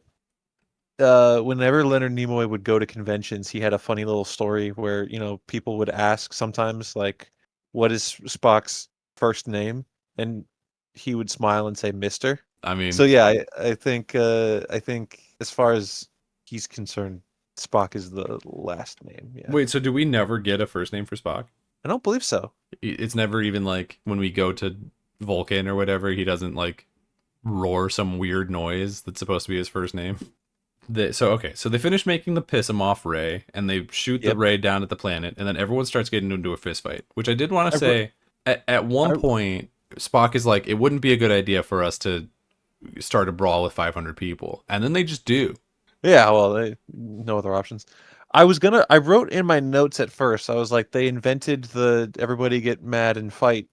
whenever Leonard Nimoy would go to conventions, he had a funny little story where, people would ask sometimes like, "What is Spock's first name?" And he would smile and say "Mister." I So mean, yeah, I think as far as he's concerned, Spock is the last name. Yeah, wait, so do we never get a first name for Spock? I don't believe so. It's never even like when we go to Vulcan or whatever, he doesn't like roar some weird noise that's supposed to be his first name. So they finish making the piss him off ray, and they shoot the Yep. ray down at the planet, and then everyone starts getting into a fist fight. Which I did want to I, wr- say, at one I point, Spock is like, "It wouldn't be a good idea for us to start a brawl with 500 people," and then they just do. Yeah, well, no other options. I wrote in my notes at first, I was like, they invented the everybody get mad and fight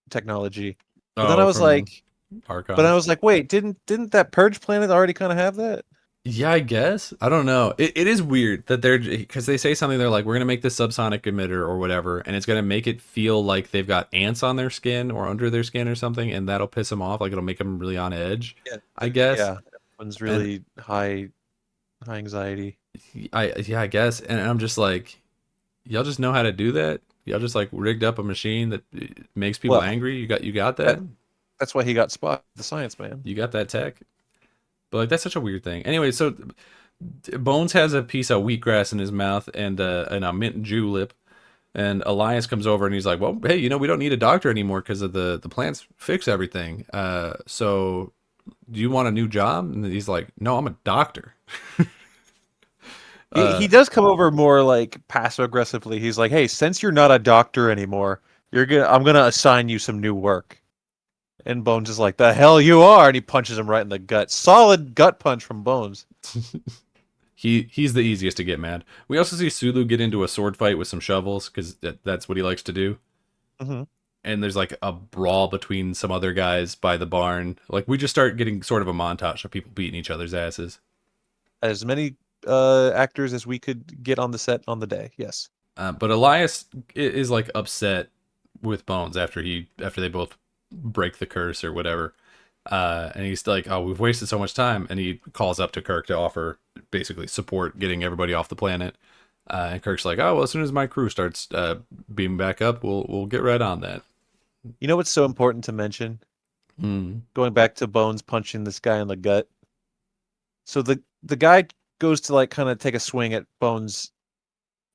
technology. But then I Oh, was like, from But I Archons. was like, wait, didn't that Purge planet already kind of have that? Yeah, I guess. I don't know. It is weird that they're because they say something. They're like, we're gonna make this subsonic emitter or whatever, and it's gonna make it feel like they've got ants on their skin or under their skin or something, and that'll piss them off. Like it'll make them really on edge. Yeah, I guess. yeah. One's And really high anxiety. I guess. And I'm just like, y'all just know how to do that. Y'all just like rigged up a machine that makes people Well, angry. You got that. that that's why he got Spock, the science man. You got that tech. But like that's such a weird thing. Anyway, so Bones has a piece of wheatgrass in his mouth and a mint julep. And Elias comes over and he's like, "Well, hey, we don't need a doctor anymore because of the plants fix everything. So do you want a new job?" And he's like, "No, I'm a doctor." He does come over more like passive aggressively. He's like, "Hey, since you're not a doctor anymore, I'm gonna assign you some new work." And Bones is like, "The hell you are!" And he punches him right in the gut. Solid gut punch from Bones. He's the easiest to get mad. We also see Sulu get into a sword fight with some shovels because that's what he likes to do. Hmm. And there's like a brawl between some other guys by the barn. Like we just start getting sort of a montage of people beating each other's asses. As many actors as we could get on the set on the day. Yes. But Elias is like upset with Bones after they both break the curse or whatever. And he's like, "Oh, we've wasted so much time." And he calls up to Kirk to offer basically support, getting everybody off the planet. And Kirk's like, "Oh, well, as soon as my crew starts beaming back up, we'll get right on that." You know what's so important to mention? Mm. Going back to Bones punching this guy in the gut. So the guy goes to like kind of take a swing at Bones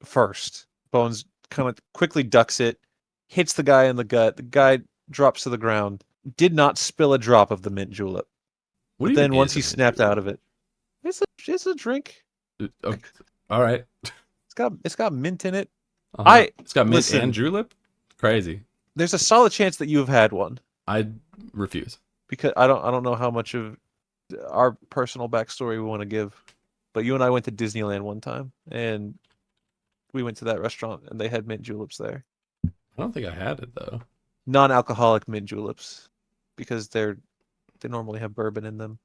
first. Bones kind of quickly ducks it, hits the guy in the gut. The guy drops to the ground. Did not spill a drop of the mint julep. What But even then once is a he mint snapped julep? out of it, it's a drink. Oh, all right. It's got mint in it. Uh huh. I It's got mint and listen. julep. Crazy. There's a solid chance that you have had one I refuse. because I don't know how much of our personal backstory we want to give, but you and I went to Disneyland one time and we went to that restaurant and they had mint juleps there. I don't think I had it though. Non-alcoholic mint juleps because they normally have bourbon in them.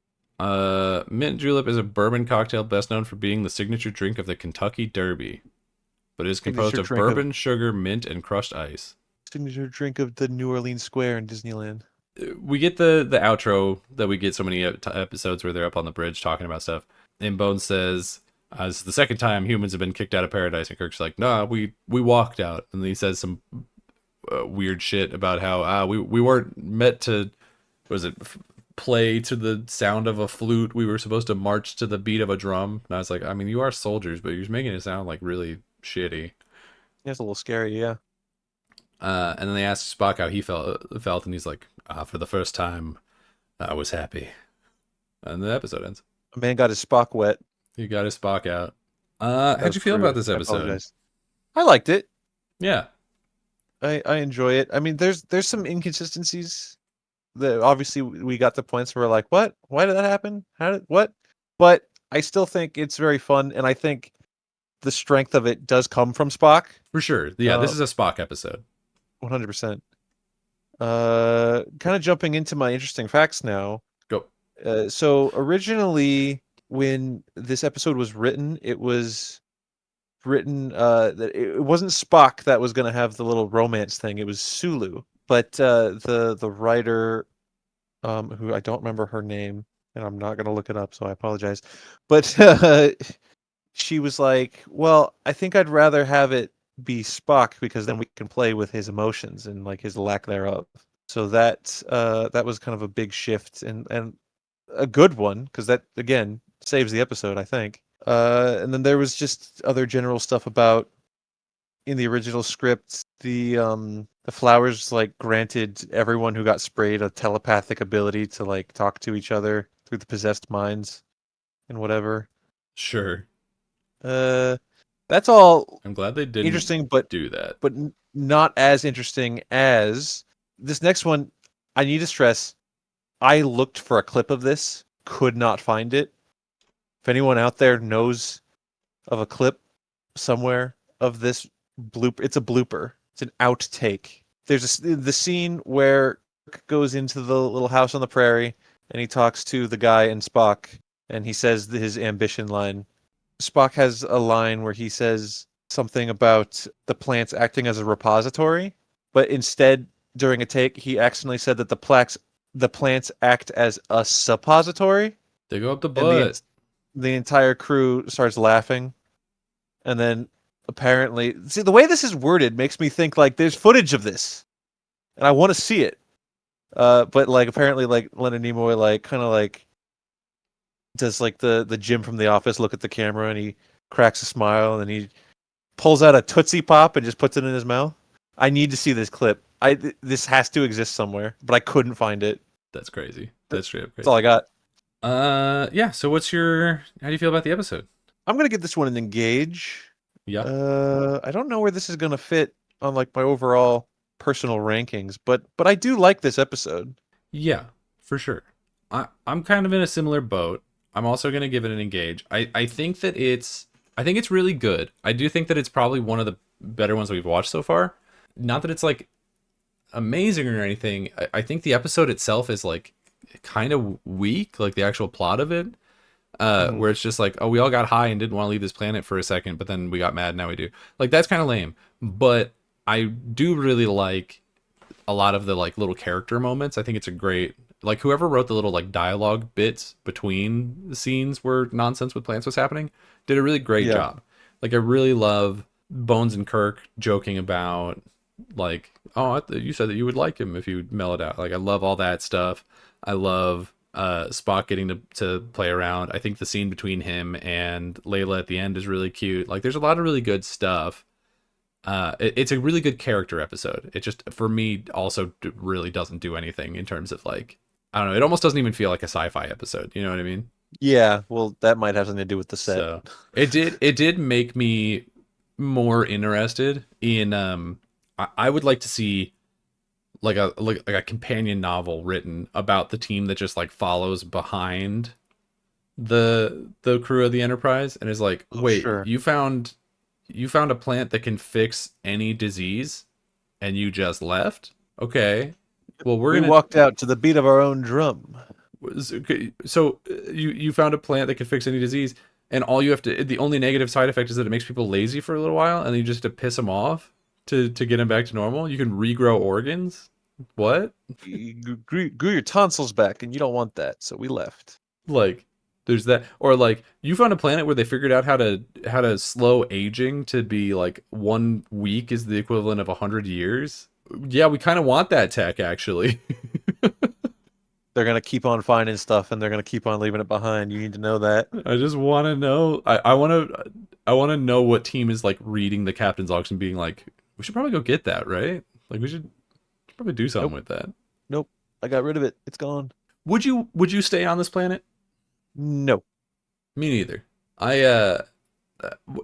Mint julep is a bourbon cocktail best known for being the signature drink of the Kentucky Derby, but it is composed Signature of drink of bourbon, sugar, mint, and crushed ice. signature drink of the New Orleans Square in Disneyland. We get the outro that we get so many episodes where they're up on the bridge talking about stuff. And Bones says, "This is the second time humans have been kicked out of paradise." And Kirk's like, "Nah, we walked out." And then he says some weird shit about how we weren't meant to, was it play to the sound of a flute? We were supposed to march to the beat of a drum. And I was like, I mean, you are soldiers, but you're just making it sound like really shitty. It's a little scary, yeah. And then they asked Spock how he felt, and he's like, "For the first time, I was happy." And the episode ends. A man got his Spock wet. He got his Spock out. That How'd was you feel about crude. this I episode? apologize. I liked it. Yeah, I enjoy it. I mean, there's some inconsistencies. Obviously we got the points where we're like, what? Why did that happen? How did what? But I still think it's very fun, and I think the strength of it does come from Spock. for sure. Yeah, this is a Spock episode. 100%. Kind of jumping into my interesting facts now. Go. So originally, when this episode was written, it was written that it wasn't Spock that was going to have the little romance thing. It was Sulu. But the writer, who I don't remember her name, and I'm not going to look it up, so I apologize. But she was like, "Well, I think I'd rather have it be Spock because then we can play with his emotions and like his lack thereof." So that was kind of a big shift and a good one because that again saves the episode, I think. And then there was just other general stuff about in the original script the flowers like granted everyone who got sprayed a telepathic ability to like talk to each other through the possessed minds and whatever. Sure. Uh, that's all I'm glad they didn't interesting, but do that. not as interesting as this next one. I need to stress. I looked for a clip of this, could not find it. If anyone out there knows of a clip somewhere of this blooper, it's a blooper. It's an outtake. There's the scene where goes into the little house on the prairie and he talks to the guy and Spock and he says his ambition line. Spock has a line where he says something about the plants acting as a repository, but instead during a take he accidentally said that the plants act as a suppository, They go up the and butt. the entire crew starts laughing, and then apparently see the way this is worded makes me think like there's footage of this and I want to see it. But like apparently like Leonard Nimoy like kind of like does like the Jim from The Office look at the camera and he cracks a smile and then he pulls out a Tootsie Pop and just puts it in his mouth. I need to see this clip. This has to exist somewhere, but I couldn't find it. That's crazy. That's straight up That's all crazy. I got. Yeah. So how do you feel about the episode? I'm gonna give this one an engage. Yeah. I don't know where this is gonna fit on like my overall personal rankings, but I do like this episode. Yeah, for sure. I'm kind of in a similar boat. I'm also gonna give it an engage. I think it's really good. I do think that it's probably one of the better ones we've watched so far. Not that it's like amazing or anything. I think the episode itself is like kind of weak, like the actual plot of it. Mhm. Where it's just like, oh, we all got high and didn't want to leave this planet for a second, but then we got mad, now we do. Like that's kind of lame. But I do really like a lot of the like little character moments. I think it's a great, like whoever wrote the little like dialogue bits between the scenes where nonsense with plants was happening did a really great Yeah. job. Like I really love Bones and Kirk joking about like, oh, you said that you would like him if you mellowed out. Like I love all that stuff. I love Spock getting to play around. I think the scene between him and Layla at the end is really cute. Like there's a lot of really good stuff. It's a really good character episode. It just for me also really doesn't do anything in terms of like, I don't know. It almost doesn't even feel like a sci-fi episode. You know what I mean? Yeah, well, that might have something to do with the set. So it did make me more interested in I would like to see like a companion novel written about the team that just like follows behind the crew of the Enterprise and is like, Oh, wait, sure. you found a plant that can fix any disease and you just left? Okay. Well, we're We gonna. walked out to the beat of our own drum. So you found a plant that can fix any disease, and all you have to. The only negative side effect is that it makes people lazy for a little while, and then you just have to piss them off to get them back to normal. You can regrow organs. What? You grew your tonsils back, and you don't want that, so we left. Like, there's that, or like you found a planet where they figured out how to slow aging to be like 1 week is the equivalent of 100 years. Yeah, we kind of want that tech actually. They're gonna keep on finding stuff, and they're gonna keep on leaving it behind. You need to know that. I just want to know. I want to know what team is like reading the captain's logs and being like, we should probably go get that, right? Like we should probably do something Nope, with that. nope. I got rid of it. It's gone. Would you stay on this planet? No. Me neither. I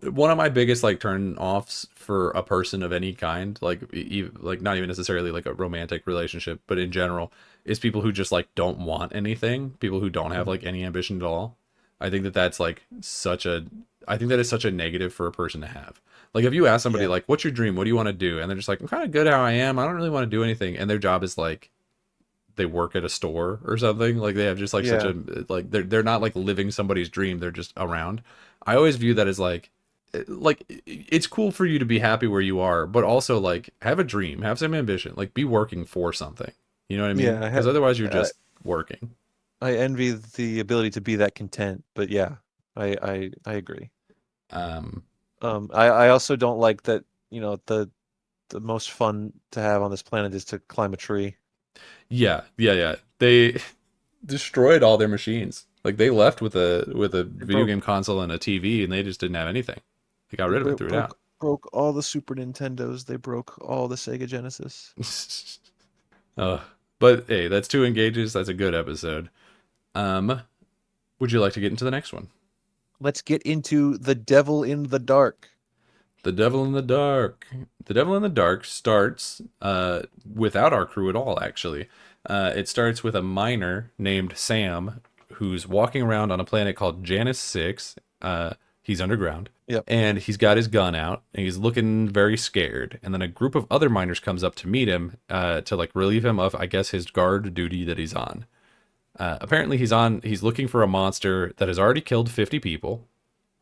one of my biggest like turn offs for a person of any kind, like like not even necessarily like a romantic relationship, but in general, is people who just like don't want anything, people who don't have Mhm. like any ambition at all. I think that that's like such a I think that is such a negative for a person to have. Like if you ask somebody Yeah. like, "What's your dream? What do you want to do?" and they're just like, "I'm kind of good how I am. I don't really want to do anything," and their job is like they work at a store or something, like they have just like such Yeah. a like they're not like living somebody's dream, they're just around. I always view that as like it's cool for you to be happy where you are, but also like have a dream, have some ambition, like be working for something, you know what I mean? Yeah. Because otherwise you're I, just working. I envy the ability to be that content, but yeah, I agree. um I also don't like that. The most fun to have on this planet is to climb a tree. yeah, they destroyed all their machines. Like they left with a They video broke game console and a TV and they just didn't have anything. They got they rid of it, bro- threw it out. broke all the Super Nintendos. They broke all the Sega Genesis. uh, but hey, that's 2 engages. That's a good episode. Um, would you like to get into the next one? Let's get into The Devil in the Dark. The Devil in the Dark. The Devil in the Dark starts without our crew at all, actually. It starts with a miner named Sam who's walking around on a planet called Janus 6. He's underground. Yep. and he's got his gun out and he's looking very scared. And then a group of other miners comes up to meet him to like relieve him of, I guess, his guard duty that he's on. Apparently, he's looking for a monster that has already killed 50 people,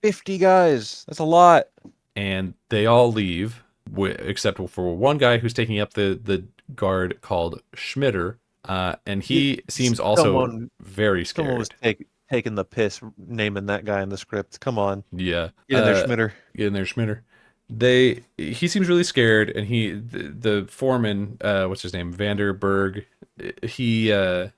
50 guys. That's a lot. and they all leave except for one guy who's taking up the guard called Schmitter, and he seems also Someone, very someone was scared. taking the piss naming that guy in the script. Come on. Yeah, Get in there, Schmitter. get in there, Schmitter. He seems really scared, and the foreman, what's his name, Vanderberg, he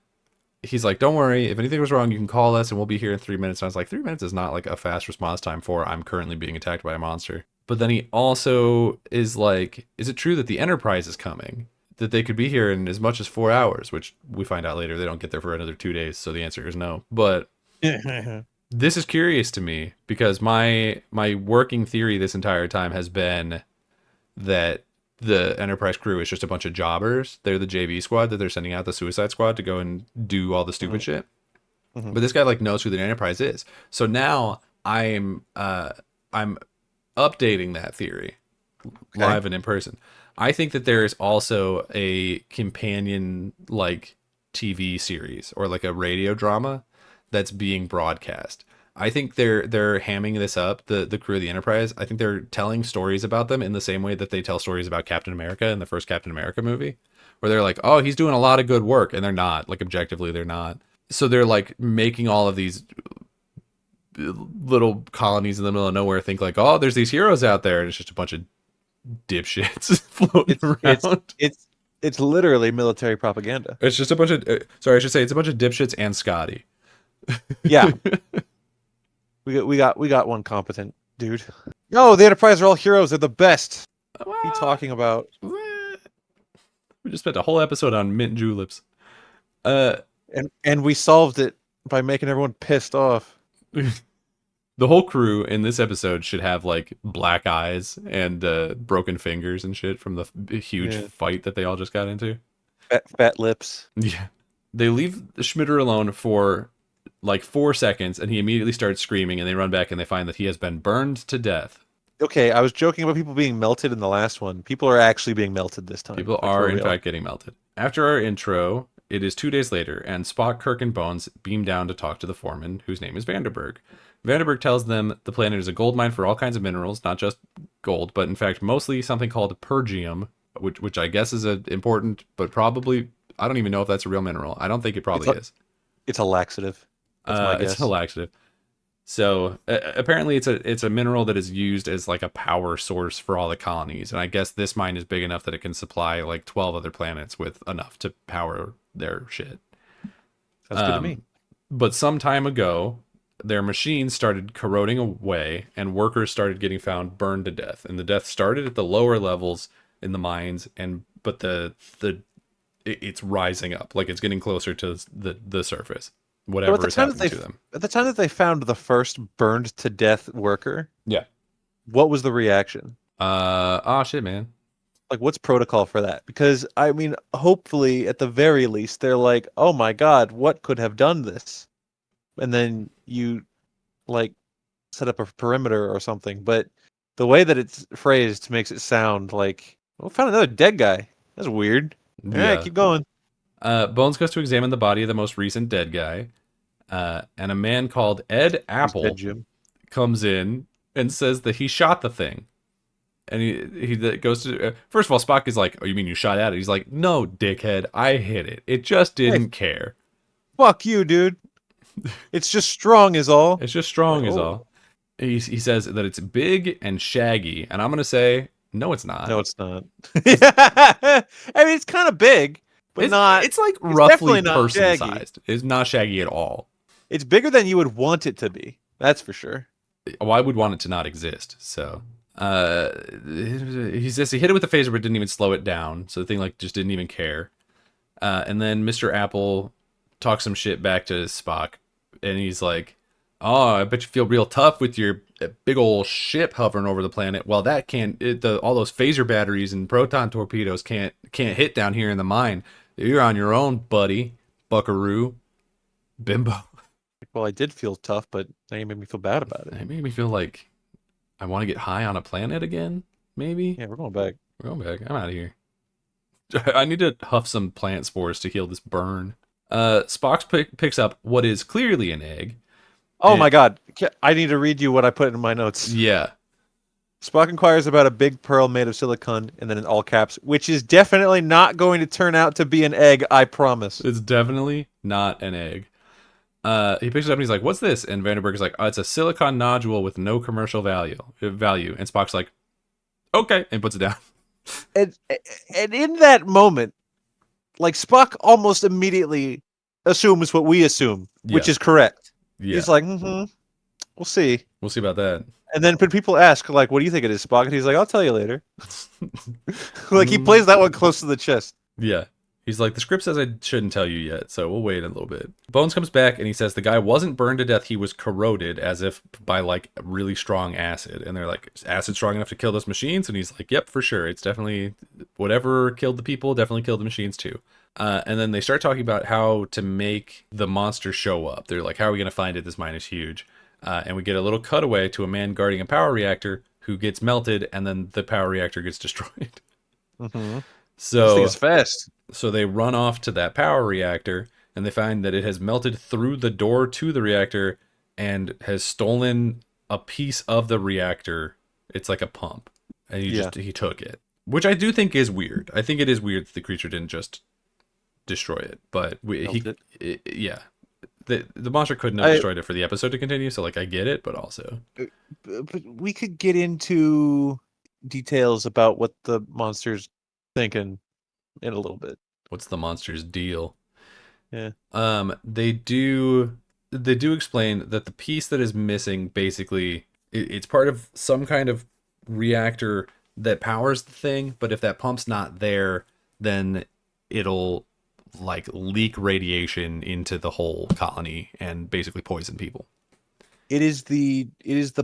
he's like, don't worry, if anything goes wrong, you can call us, and we'll be here in 3 minutes. And I was like, 3 minutes is not like a fast response time for I'm currently being attacked by a monster. But then he also is like, is it true that the Enterprise is coming? That they could be here in as much as 4 hours, which we find out later they don't get there for another 2 days. So the answer is no. But this is curious to me because my working theory this entire time has been that the Enterprise crew is just a bunch of jobbers. They're the JV squad that they're sending out, the Suicide Squad, to go and do all the stupid shit. But this guy like knows who the Enterprise is. So now I'm updating that theory live and in person. I think that there is also a companion like TV series or like a radio drama that's being broadcast. I think they're hamming this up, the crew of the Enterprise. I think they're telling stories about them in the same way that they tell stories about Captain America in the first Captain America movie, where they're like, "Oh, he's doing a lot of good work," and they're not. Like objectively, they're not. So they're like making all of these little colonies in the middle of nowhere think like, "Oh, there's these heroes out there," and it's just a bunch of dipshits floating around. It's literally military propaganda. It's just a bunch of sorry, I should say it's a bunch of dipshits and Scotty. Yeah. We got one competent dude. No, the Enterprise are all heroes. They're the best. What are you talking about? We just spent a whole episode on mint juleps. And we solved it by making everyone pissed off. The whole crew in this episode should have like black eyes and broken fingers and shit from the huge fight that they all just got into. Fat lips. Yeah. They leave Schmitter alone for like 4 seconds and he immediately starts screaming, and they run back and they find that he has been burned to death. Okay, I was joking about people being melted in the last one. People are actually being melted this time. People are in fact getting melted. After our intro, it is 2 days later, and Spock, Kirk, and Bones beam down to talk to the foreman, whose name is Vanderberg. Vanderberg tells them the planet is a gold mine for all kinds of minerals, not just gold, but in fact mostly something called pergium, which I guess is important, but probably, I don't even know if that's a real mineral. I don't think it probably is. It's a laxative. That's my guess. It's a laxative. So apparently it's a mineral that is used as like a power source for all the colonies, and I guess this mine is big enough that it can supply like 12 other planets with enough to power their shit. Sounds good to me. But some time ago, their machines started corroding away, and workers started getting found burned to death. And the death started at the lower levels in the mines, but it's rising up, like it's getting closer to the surface. Whatever is happening to them. At the time that they found the first burned to death worker, yeah, what was the reaction? Shit, man. Like, what's protocol for that? Because I mean, hopefully, at the very least, they're like, "Oh my God, what could have done this?" And then you like set up a perimeter or something. But the way that it's phrased makes it sound like, "Oh, found another dead guy. That's weird." Yeah. All right, keep going. Bones goes to examine the body of the most recent dead guy, and a man called Ed Apple comes in and says that he shot the thing. And he goes to first of all, Spock is like, "Oh, you mean you shot at it?" He's like, "No, dickhead, I hit it. It just didn't care." Fuck you, dude. It's just strong is all. It's just strong is all. He says that it's big and shaggy, and I'm gonna say, no, it's not. No, it's not. I mean, it's kind of big. But it's like roughly person sized. It's not shaggy at all. It's bigger than you would want it to be. That's for sure. Well, I would want it to not exist. So he says he hit it with a phaser but didn't even slow it down. So the thing like just didn't even care. And then Mr. Apple talks some shit back to Spock, and he's like, "Oh, I bet you feel real tough with your big old ship hovering over the planet. Well, that all those phaser batteries and proton torpedoes can't hit down here in the mine. You're on your own, buddy, buckaroo, bimbo." Well, I did feel tough, but now you made me feel bad about it. It made me feel like I want to get high on a planet again. Maybe Yeah, we're going back. we're going back. I'm out of here. I need to huff some plant spores to heal this burn. Spock picks up what is clearly an egg. Oh And my God. I need to read you what I put in my notes. yeah, Spock inquires about a big pearl made of silicon, and then in all caps, which is definitely not going to turn out to be an egg, I promise. it's definitely not an egg. He picks it up and he's like, "What's this?" And Vandenberg is like, "Oh, it's a silicon nodule with no commercial value." And Spock's like, "Okay," and puts it down. And and in that moment, like Spock almost immediately assumes what we assume, which Yeah, is correct. yeah. He's like, we'll see. We'll see about that. And then when people ask, like, what do you think it is, Spock? And he's like, I'll tell you later. Like he Mm, plays that one close to the chest. yeah. He's like, the script says I shouldn't tell you yet, so we'll wait a little bit. Bones comes back and he says the guy wasn't burned to death, he was corroded as if by like really strong acid. And they're like, is acid strong enough to kill those machines? And he's like, yep, for sure. It's definitely whatever killed the people, definitely killed the machines too. And then they start talking about how to make the monster show up. They're like, how are we going to find it? This mine is huge. And we get a little cutaway to a man guarding a power reactor who gets melted, and then the power reactor gets destroyed. Mm-hmm. This thing So is fast. so they run off to that power reactor and they find that it has melted through the door to the reactor and has stolen a piece of the reactor. It's like a pump. And Yeah. he took it. Which I do think is weird. I think it is weird that the creature didn't just destroy it. But yeah. The monster couldn't have destroyed it for the episode to continue, so like I get it, but also But we could get into details about what the monster's thinking in a little bit. what's the monster's deal? Yeah. They do explain that the piece that is missing basically it's part of some kind of reactor that powers the thing, but if that pump's not there, then it'll like leak radiation into the whole colony and basically poison people. It is the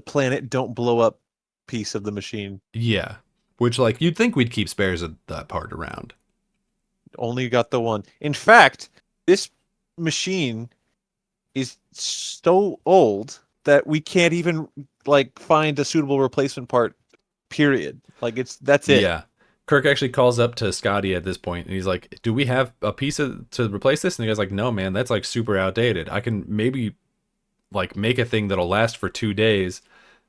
planet don't blow up piece of the machine. Yeah. Which like you'd think we'd keep spares of that part around. Only got the one. In fact, this machine is so old that we can't even like find a suitable replacement part. Period. Like that's it. Yeah. Kirk actually calls up to Scotty at this point and he's like, "Do we have a piece to replace this?" And the guy's like, "No, man, that's like super outdated. I can maybe like make a thing that'll last for 2 days,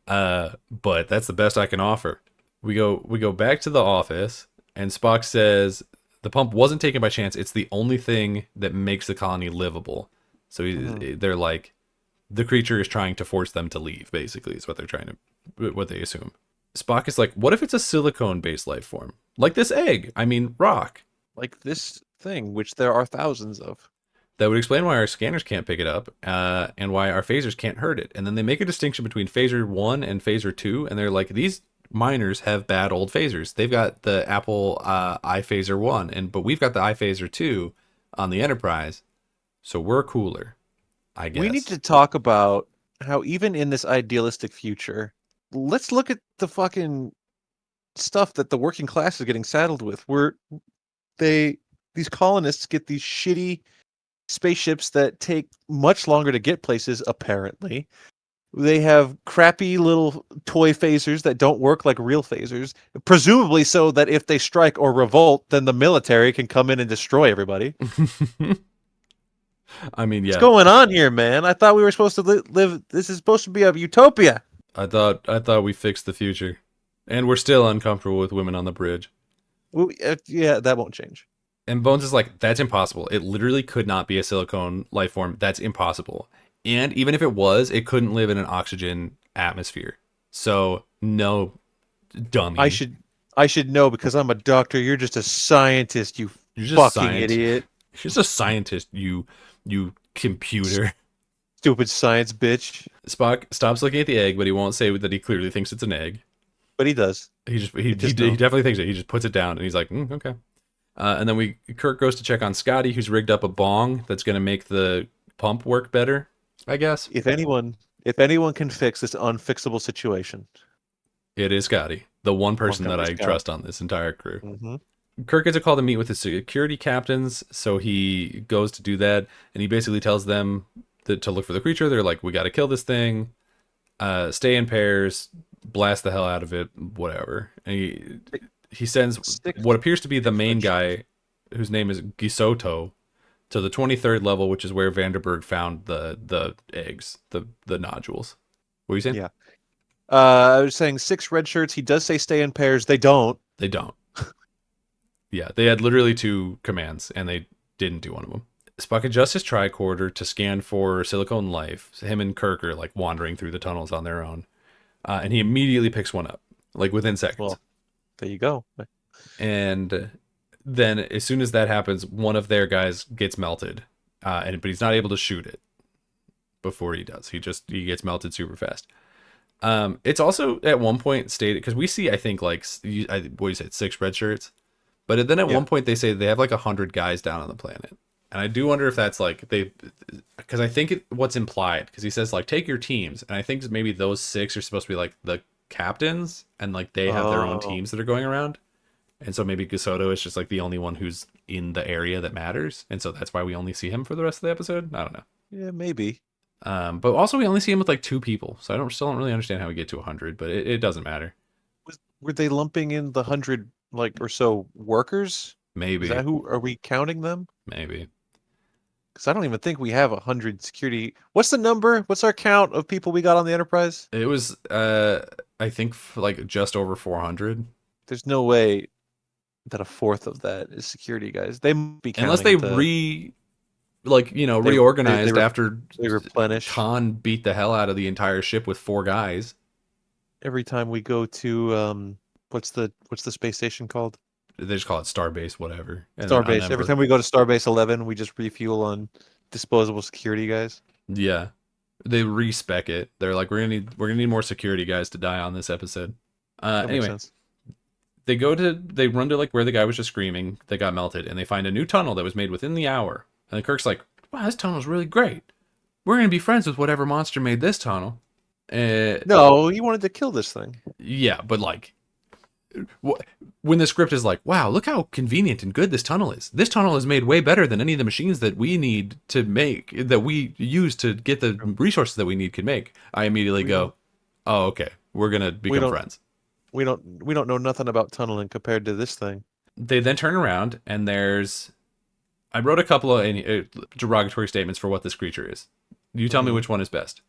but that's the best I can offer." We go back to the office, and Spock says the pump wasn't taken by chance. It's the only thing that makes the colony livable. So they're like, the creature is trying to force them to leave. Basically, is what they assume. Spock is like, what if it's a silicone-based life form, like this egg? I mean, rock. Like this thing, which there are thousands of. That would explain why our scanners can't pick it up, and why our phasers can't hurt it. And then they make a distinction between phaser 1 and phaser 2, and they're like, these miners have bad old phasers. They've got the Apple iPhaser 1, but we've got the iPhaser 2 on the Enterprise, so we're cooler, I guess. We need to talk about how even in this idealistic future, let's look at the fucking stuff that the working class is getting saddled with. Where these colonists get these shitty spaceships that take much longer to get places, apparently. They have crappy little toy phasers that don't work like real phasers, presumably so that if they strike or revolt, then the military can come in and destroy everybody. I mean, yeah. What's going on here, man? I thought we were supposed to live. This is supposed to be a utopia. I thought we fixed the future, and we're still uncomfortable with women on the bridge. Well, yeah, that won't change. And Bones is like, that's impossible. It literally could not be a silicone life form. That's impossible. And even if it was, it couldn't live in an oxygen atmosphere. So no, dummy. I should know because I'm a doctor. You're just a scientist, you You're just fucking idiot. You're just a scientist, you computer. Stupid science bitch. Spock stops looking at the egg, but he won't say that he clearly thinks it's an egg. But he does. He definitely thinks it. He just puts it down and he's like, okay. And then Kirk goes to check on Scotty, who's rigged up a bong that's going to make the pump work better, I guess. If anyone can fix this unfixable situation, it is Scotty, the one person that I trust on this entire crew. Mm-hmm. Kirk gets a call to meet with the security captains, so he goes to do that, and he basically tells them to look for the creature. They're like, we got to kill this thing, stay in pairs, blast the hell out of it, whatever. And he sends Six, what appears to be the six main red shirts. guy, whose name is Gisoto, to the 23rd level, which is where Vanderberg found the eggs, the nodules. What are you saying? Yeah. I was saying six red shirts. He does say stay in pairs. They don't. They don't. Yeah, they had literally two commands, and they didn't do one of them. Spock adjusts his tricorder to scan for silicone life. So him and Kirk are like wandering through the tunnels on their own, and he immediately picks one up, like within seconds. Well, there you go. And then as soon as that happens, one of their guys gets melted, but he's not able to shoot it before he does. He gets melted super fast. It's also at one point stated, because we see, I think, like what you said, six red shirts, but then at Yeah. one point they say they have like 100 guys down on the planet, and I do wonder if that's like because I think what's implied, because he says like take your teams, and I think maybe those six are supposed to be like the captains, and like they have their own Oh, teams that are going around, and so maybe Gasoto is just like the only one who's in the area that matters, and so that's why we only see him for the rest of the episode. I don't know. yeah, maybe. But also we only see him with like two people, so still don't really understand how we get to 100, but it doesn't matter. Were they lumping in the 100 like or so workers? Is Maybe, that who are we counting them? maybe Because I don't even think we have 100 security. What's the number? What's our count of people we got on the Enterprise? it was I think like just over 400, There's no way that a fourth of that is security guys. They must be unless counting they the reorganized after they replenish Khan beat the hell out of the entire ship with four guys. every time we go to what's the space station called? They just call it Starbase, whatever, and then Starbase. Every unnumber. time we go to Starbase 11, we just refuel on disposable security guys. Yeah, they respec it. They're like, we're gonna need more security guys to die on this episode. That makes Anyway, sense. they run to like where the guy was just screaming. They got melted, and they find a new tunnel that was made within the hour. And Kirk's like, "Wow, this tunnel's really great. We're gonna be friends with whatever monster made this tunnel." No, he wanted to kill this thing. Yeah, but like, when the script is like, "Wow, look how convenient and good this tunnel is. This tunnel is made way better than any of the machines that we need to make, that we use to get the resources that we need can make," I immediately go, "Oh, okay, we're gonna become don't- friends." We don't know nothing about tunneling compared to this thing. They then turn around, and I wrote a couple of derogatory statements for what this creature is. You tell me which one is best.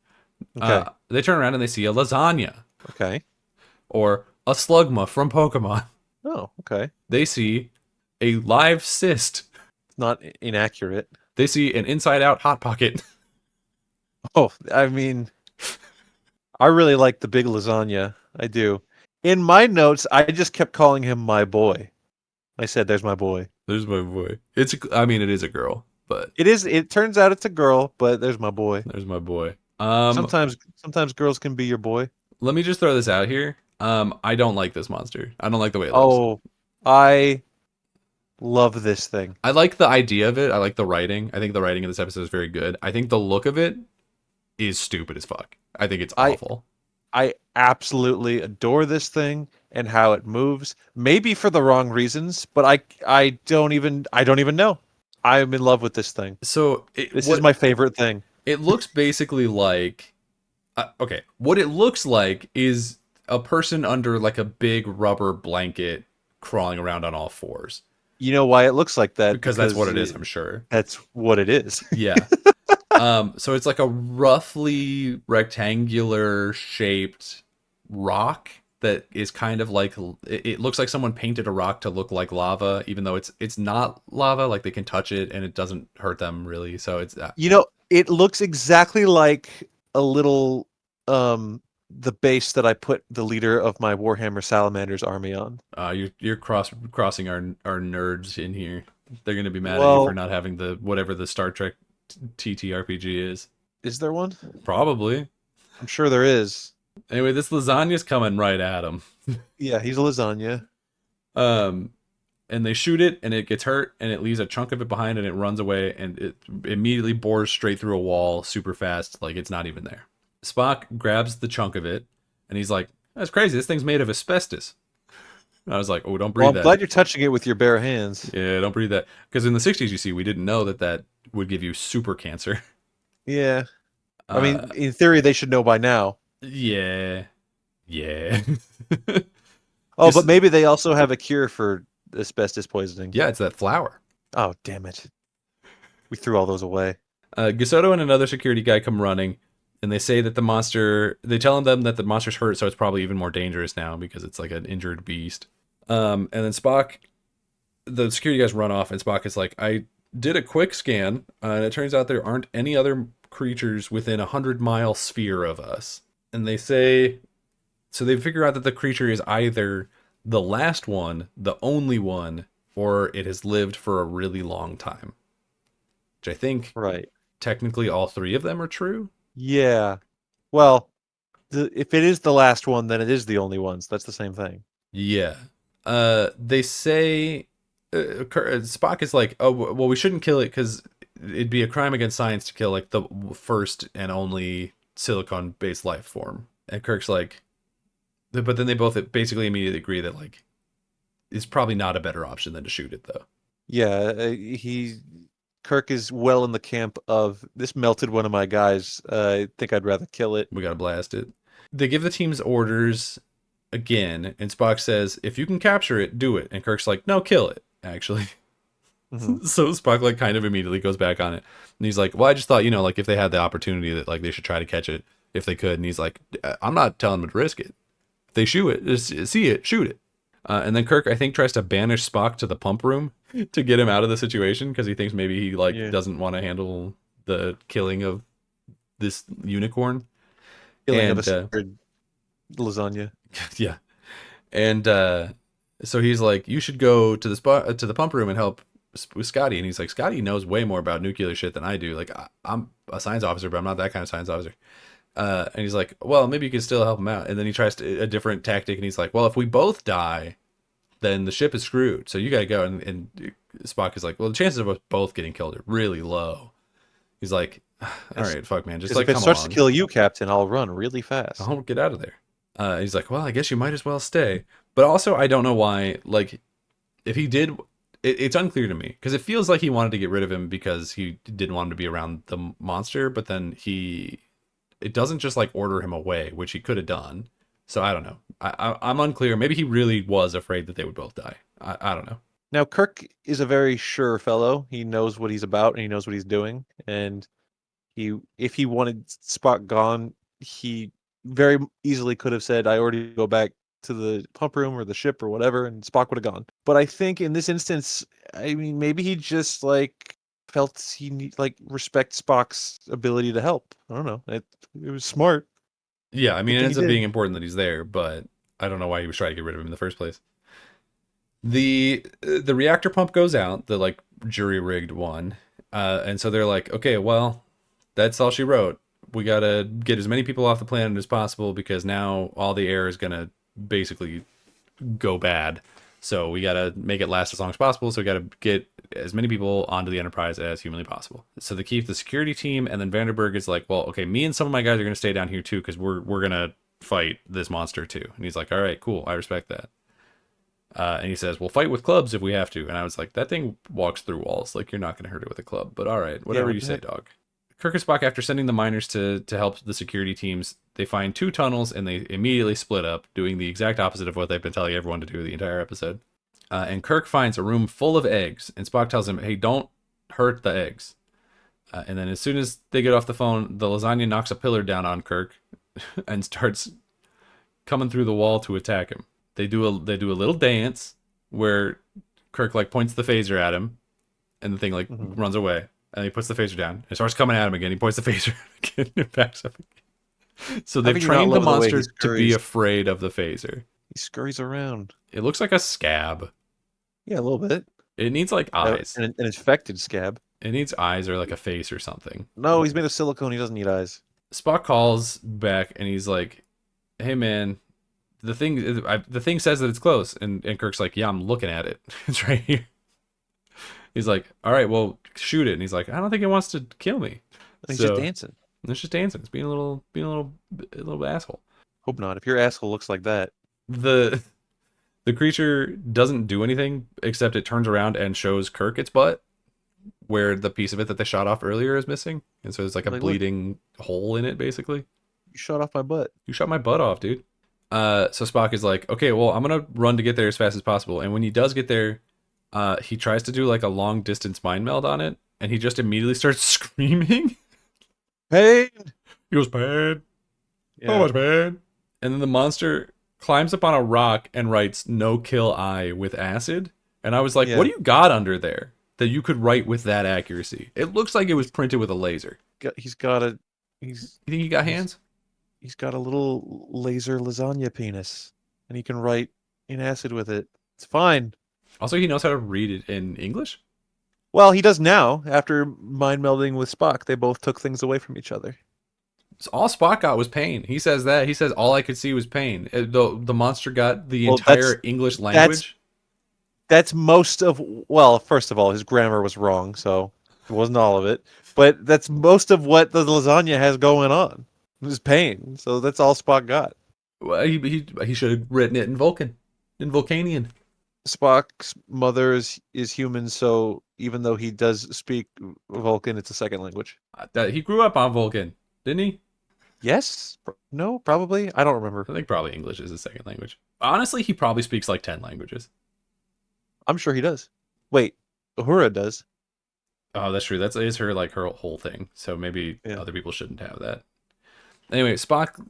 Okay. They turn around and they see a lasagna Okay. or a slugma from Pokemon. Oh, okay. They see a live cyst. Not inaccurate. They see an inside-out hot pocket. Oh, I mean, I really like the big lasagna. I do. In my notes, I just kept calling him my boy. I said, "There's my boy." There's my boy. It is a girl, but It is. It turns out it's a girl, but there's my boy. there's my boy. Sometimes girls can be your boy. Let me just throw this out here. I don't like this monster. I don't like the way it looks. Oh, I love this thing. I like the idea of it. I like the writing. I think the writing of this episode is very good. I think the look of it is stupid as fuck. I think it's awful. I absolutely adore this thing and how it moves. Maybe for the wrong reasons, but I don't even know. I'm in love with this thing. So This is my favorite thing. it looks basically like okay. What it looks like is a person under like a big rubber blanket crawling around on all fours. You know why it looks like that? Because that's what it is, I'm sure. That's what it is. Yeah. So it's like a roughly rectangular shaped rock that is kind of like, it looks like someone painted a rock to look like lava, even though it's not lava. Like they can touch it and it doesn't hurt them really. So it's It looks exactly like a little the base that I put the leader of my Warhammer Salamanders army on. you're crossing our nerds in here. They're gonna be mad at you Well- for not having the whatever the Star Trek TTRPG is. Is there one? Probably. I'm sure there is. Anyway, this lasagna's coming right at him. Yeah, he's a lasagna. And they shoot it, and it gets hurt, and it leaves a chunk of it behind, and it runs away, and it immediately bores straight through a wall super fast, like it's not even there. Spock grabs the chunk of it, and he's like, "That's crazy. This thing's made of asbestos." And I was like, "Oh, don't breathe Well, I'm that." glad you're touching it with your bare hands. Yeah, don't breathe that. Because in the 60s, you see, we didn't know that would give you super cancer. Yeah. I mean, in theory, they should know by now. Yeah. Yeah. Oh, but Just, maybe they also have a cure for asbestos poisoning. yeah, it's that flower. Oh, damn it. We threw all those away. Gasoto and another security guy come running, and they say that the monster. They tell them that the monster's hurt, so it's probably even more dangerous now because it's like an injured beast. And then Spock, the security guys run off, and Spock is like, "I did a quick scan, and it turns out there aren't any other creatures within 100-mile sphere of us." And they say, so they figure out that the creature is either the last one, the only one, or it has lived for a really long time. Which I think Right. technically all three of them are true. Yeah. Well, if it is the last one, then it is the only ones. That's the same thing. Yeah. They say Spock is like, oh well, we shouldn't kill it because it'd be a crime against science to kill like the first and only silicon-based life form. And Kirk's like, but then they both basically immediately agree that like it's probably not a better option than to shoot it though. Yeah, Kirk is well in the camp of this melted one of my guys. I think I'd rather kill it. We gotta blast it. They give the teams orders again, and Spock says, if you can capture it, do it. And Kirk's like, no, kill it, actually. Hmm. So Spock like kind of immediately goes back on it. And he's like, well, I just thought, like if they had the opportunity that like they should try to catch it if they could. And he's like, I'm not telling them to risk it. If they shoot it, just see it, shoot it. And then Kirk, I think, tries to banish Spock to the pump room to get him out of the situation because he thinks maybe he like Yeah. doesn't want to handle the killing of this unicorn. Feeling of a And sacred lasagna. yeah, and so he's like, you should go to the spot to the pump room and help with Scotty. And he's like, Scotty knows way more about nuclear shit than I do. Like I'm a science officer, but I'm not that kind of science officer. And he's like, well, maybe you can still help him out. And then he tries a different tactic, and he's like, well, if we both die, then the ship is screwed. So you got to go. And Spock is like, well, the chances of us both getting killed are really low. He's like, all right, fuck, man, just like if it come starts along. to kill you, Captain, I'll run really fast. I'll get out of there. He's like, well, I guess you might as well stay. But also, I don't know why. Like, if he did, it's unclear to me because it feels like he wanted to get rid of him because he didn't want him to be around the monster. But then it doesn't just like order him away, which he could have done. So I don't know. I'm unclear. Maybe he really was afraid that they would both die. I don't know. Now, Kirk is a very sure fellow. He knows what he's about and he knows what he's doing. And if he wanted Spock gone, he very easily could have said, I already go back to the pump room or the ship or whatever, and Spock would have gone. But I think in this instance, I mean, maybe he just like felt respect Spock's ability to help. I don't know. It was smart. Yeah, I mean, Good it thing ends he up did. being important that he's there, but I don't know why he was trying to get rid of him in the first place. The reactor pump goes out, the like jury rigged one, and so they're like, okay, well, that's all she wrote. We gotta get as many people off the planet as possible because now all the air is gonna basically go bad. So we gotta make it last as long as possible. So we gotta get as many people onto the Enterprise as humanly possible. So they keep the security team, and then Vanderberg is like, well, okay, me and some of my guys are gonna stay down here too because we're gonna fight this monster too. And he's like, all right, cool, I respect that. And he says, we'll fight with clubs if we have to. And I was like, that thing walks through walls. Like, you're not going to hurt it with a club. But all right, whatever what you the say, heck? dog. Kirk and Spock, after sending the miners to help the security teams, they find two tunnels and they immediately split up, doing the exact opposite of what they've been telling everyone to do the entire episode. And Kirk finds a room full of eggs. And Spock tells him, hey, don't hurt the eggs. And then as soon as they get off the phone, the lasagna knocks a pillar down on Kirk and starts coming through the wall to attack him. They do a little dance where Kirk like points the phaser at him, and the thing like runs away, and he puts the phaser down. It starts coming at him again. He points the phaser again, and backs up again. So they've How can you not trained the love the way he monster to be scurries? afraid of the phaser. He scurries around. It looks like a scab. Yeah, a little bit. It needs like eyes. An infected scab. It needs eyes or like a face or something. No, he's made of silicone. He doesn't need eyes. Spock calls back, and he's like, "Hey man, the thing says that it's close," and Kirk's like, "Yeah, I'm looking at it. It's right here." He's like, "All right, well, shoot it." And he's like, "I don't think it wants to kill me." He's So just dancing. it's just dancing. It's being a little asshole. Hope not. If your asshole looks like that. The the creature doesn't do anything except it turns around and shows Kirk its butt, where the piece of it that they shot off earlier is missing, and so there's like a Like, look, bleeding hole in it, basically. you shot off my butt. You shot my butt off, dude. So Spock is like, okay, well, I'm gonna run to get there as fast as possible. And when he does get there, he tries to do like a long distance mind meld on it, and he just immediately starts screaming. Pain. He goes, "Pain, so Yeah, much pain." And then the monster climbs up on a rock and writes "No kill I" with acid. And I was like, what yeah. do you got under there that you could write with that accuracy? It looks like it was printed with a laser. He's got a he's You think you got he's hands? he's got a little laser lasagna penis, and he can write in acid with it. It's fine. Also, he knows how to read it in English. Well, he does now. After mind melding with Spock, they both took things away from each other. So all Spock got was pain. He says that. He says all I could see was pain. The monster got the Well, entire English that's language. that's most of. Well, first of all, his grammar was wrong, so it wasn't all of it. But that's most of what the lasagna has going on. It was pain, so that's all Spock got. Well, he should have written it in Vulcanian. Spock's mother is human, so even though he does speak Vulcan, it's a second language. He grew up on Vulcan, didn't he? Yes? No? Probably? I don't remember. I think probably English is his second language. Honestly, he probably speaks like 10 languages. I'm sure he does. Wait, Uhura does. Oh, that's true. That is her like her whole thing. So maybe Yeah. other people shouldn't have that. Anyway, Spock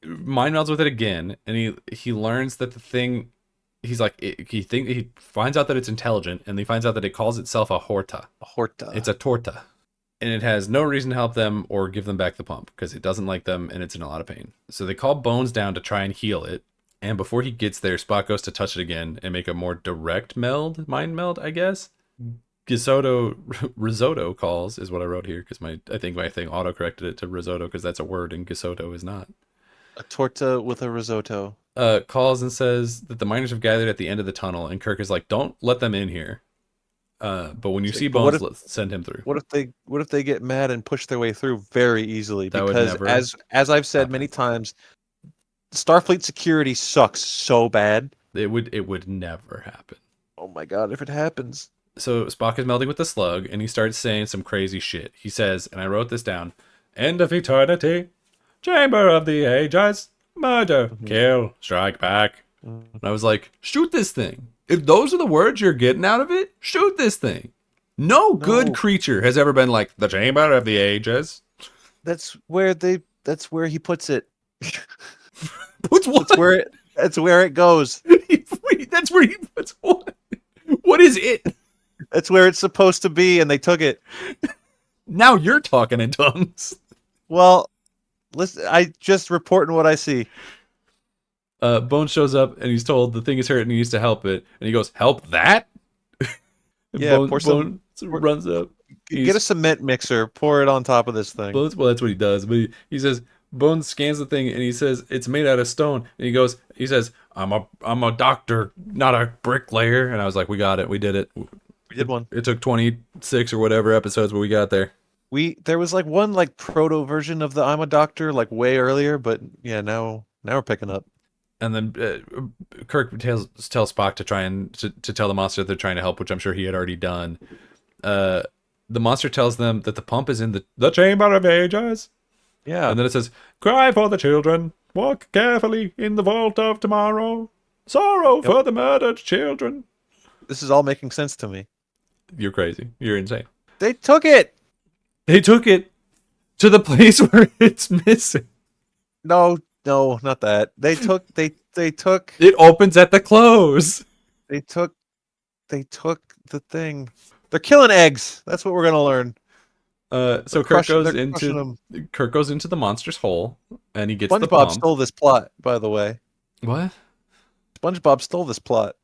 mind melds with it again, and he learns that the thing he finds out that it's intelligent, and he finds out that it calls itself a Horta. Horta. It's a Torta, and it has no reason to help them or give them back the pump because it doesn't like them and it's in a lot of pain. So they call Bones down to try and heal it. And before he gets there, Spock goes to touch it again and make a more direct mind meld, I guess. Risotto calls is what I wrote here because I think my thing auto corrected it to risotto because that's a word and Gisotto is not. A torta with a risotto. Calls and says that the miners have gathered at the end of the tunnel, and Kirk is like, "Don't let them in here." But when you see But Bones, send him through. what if they get mad and push their way through very easily? That would Because never as I've said happen. many times, Starfleet security sucks so bad. It would never happen. Oh my god, if it happens. So Spock is melding with the slug, and he starts saying some crazy shit. He says, and I wrote this down: "End of eternity, chamber of the ages, murder, kill, strike back." And I was like, shoot this thing. If those are the words you're getting out of it, shoot this thing. No good No. creature has ever been like the chamber of the ages. That's where he puts it. What's what? That's where it goes. That's where he puts what? What is it? That's where it's supposed to be, and they took it. Now you're talking in tongues. Well, listen, I just reporting what I see. Bones shows up and he's told the thing is hurt and he needs to help it. And he goes, "Help that?" Yeah, Bones runs up. Get a cement mixer, pour it on top of this thing. Well, that's what he does. But he says, Bones scans the thing and he says it's made out of stone. And he says, I'm a doctor, not a bricklayer. And I was like, we got it. We did it. We did one. It took 26 or whatever episodes, but we got there. There was like one like proto version of the I'm a doctor like way earlier, but yeah, now we're picking up. And then Kirk tells Spock to try and to tell the monster that they're trying to help, which I'm sure he had already done. The monster tells them that the pump is in the chamber of ages. Yeah. And then it says, "Cry for the children. Walk carefully in the vault of tomorrow. Sorrow for the murdered children." This is all making sense to me. You're crazy. You're insane. They took it. They took it to the place where it's missing. No, not that. They took It opens at the close. they took the thing. They're killing eggs. That's what we're gonna learn. So Kirk goes into the monster's hole and he gets the SpongeBob pump. stole this plot, by the way. What? SpongeBob stole this plot.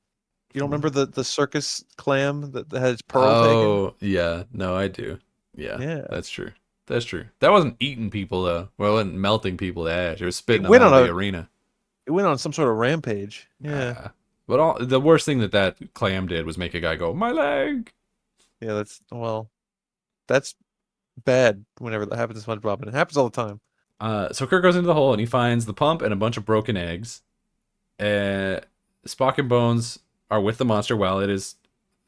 You don't remember the circus clam that had its pearl taken? Oh, yeah. No, I do. Yeah. That's true. That's true. That wasn't eating people though. Well, it wasn't melting people to ash. It was spitting them out of the arena. It went on some sort of rampage. Yeah. But the worst thing that clam did was make a guy go, "My leg." Yeah, that's bad whenever that happens to SpongeBob, and it happens all the time. So Kirk goes into the hole and he finds the pump and a bunch of broken eggs. Spock and Bones are with the monster while it is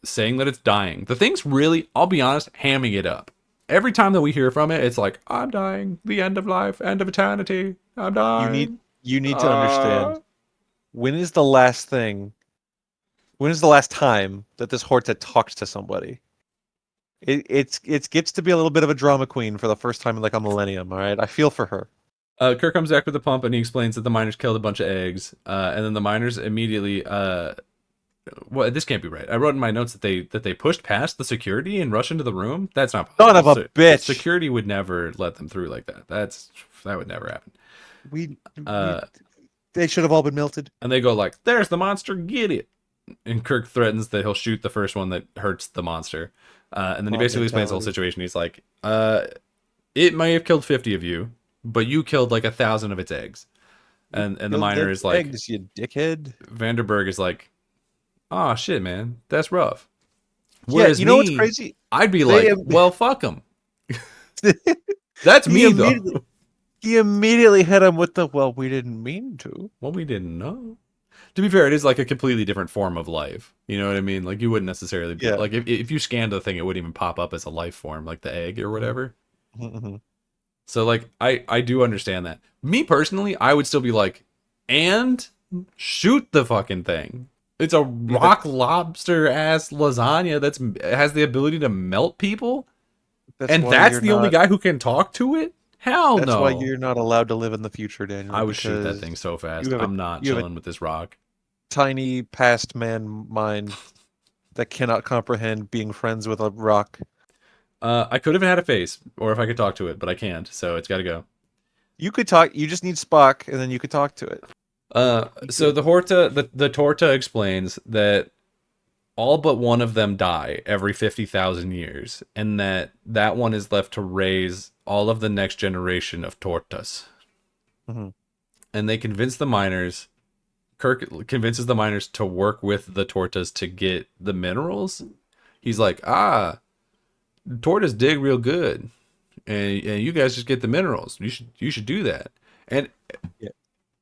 saying that it's dying. The thing's really, I'll be honest, hamming it up. Every time that we hear from it, it's like, "I'm dying, the end of life, end of eternity, I'm dying." You need to understand. When is the last thing? When is the last time that this Horta talked to somebody? It gets to be a little bit of a drama queen for the first time in like a millennium. All right, I feel for her. Kirk comes back with the pump and he explains that the miners killed a bunch of eggs, and then the miners immediately. Well, this can't be right. I wrote in my notes that they pushed past the security and rushed into the room. That's not Son possible. of a bitch. Security would never let them through like that. That would never happen. We Uh, they should have all been melted. and they go like, "There's the monster, get it!" And Kirk threatens that he'll shoot the first one that hurts the monster. And then he Mob basically explains the whole mentality. situation. He's like, "It may have killed 50 of you, but you killed like 1,000 of its eggs." And the Killed miner its is like, eggs, you dickhead. Vanderberg is like, "Oh shit, man, that's rough." Yeah, Whereas you know what's me, crazy? I'd be They like, "Well, fuck him." That's he me though. immediately he immediately hit him with the well, we didn't mean to. Well, we didn't know. To be fair, it is like a completely different form of life. You know what I mean? Like you wouldn't necessarily be Yeah. like if you scanned the thing, it wouldn't even pop up as a life form, like the egg or whatever. Mhm. So like I do understand that. Me personally, I would still be like, and shoot the fucking thing. It's a Yeah, but rock lobster ass lasagna that's has the ability to melt people, that's and why that's you're the only not guy who can talk to it. Hell that's why no. you're not allowed to live in the future, I Daniel, would shoot that because thing so you fast. have a I'm not you have a chilling with this rock. tiny past man mind that cannot comprehend being friends with a rock. I could have had a face, or if I could talk to it, but I can't, so it's got to go. You could talk, you just need Spock and then you could talk to it. You So could. the Horta, the Torta explains that all but one of them die every 50,000 years, and that one is left to raise all of the next generation of Tortas. Mhm. And they convince the miners. Kirk convinces the miners to work with the Tortas to get the minerals. He's like, Tortas dig real good, and you guys just get the minerals. You should do that. And Yeah.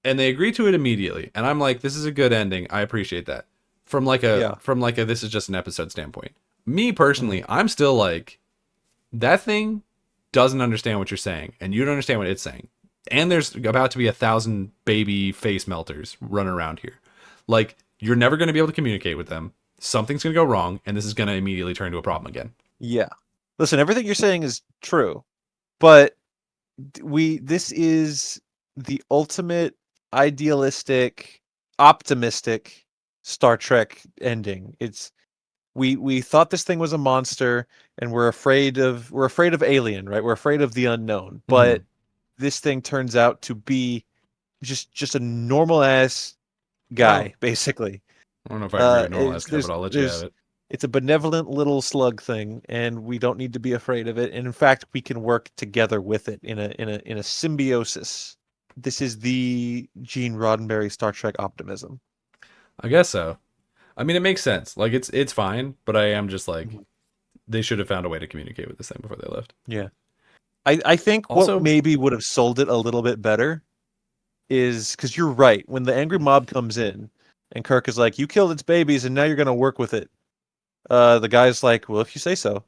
and they agree to it immediately. And I'm like, this is a good ending. I appreciate that. Yeah. From like a this is just an episode standpoint. Me Mhm. personally, I'm still like that thing doesn't understand what you're saying, and you don't understand what it's saying. And there's about to be 1,000 baby face melters running around here. Like you're never going to be able to communicate with them. Something's going to go wrong, and this is going to immediately turn into a problem again. Yeah. Listen, everything you're saying is true, but this is the ultimate idealistic, optimistic Star Trek ending. It's we thought this thing was a monster and we're afraid of alien, right? We're afraid of the unknown. Mm-hmm. But this thing turns out to be just a normal ass Well, guy, basically. I don't know if I agree with normal It's ass guy, but I'll let you have there's it. it's a benevolent little slug thing, and we don't need to be afraid of it. And in fact, we can work together with it in a symbiosis. This is the Gene Roddenberry Star Trek optimism. I guess so. I mean, it makes sense. Like it's fine, but I am just like Mhm. they should have found a way to communicate with this thing before they left. Yeah. I think what Also, maybe would have sold it a little bit better is because you're right. When the angry mob comes in and Kirk is like, "You killed its babies, and now you're gonna work with it." The guy's like, "Well, if you say so."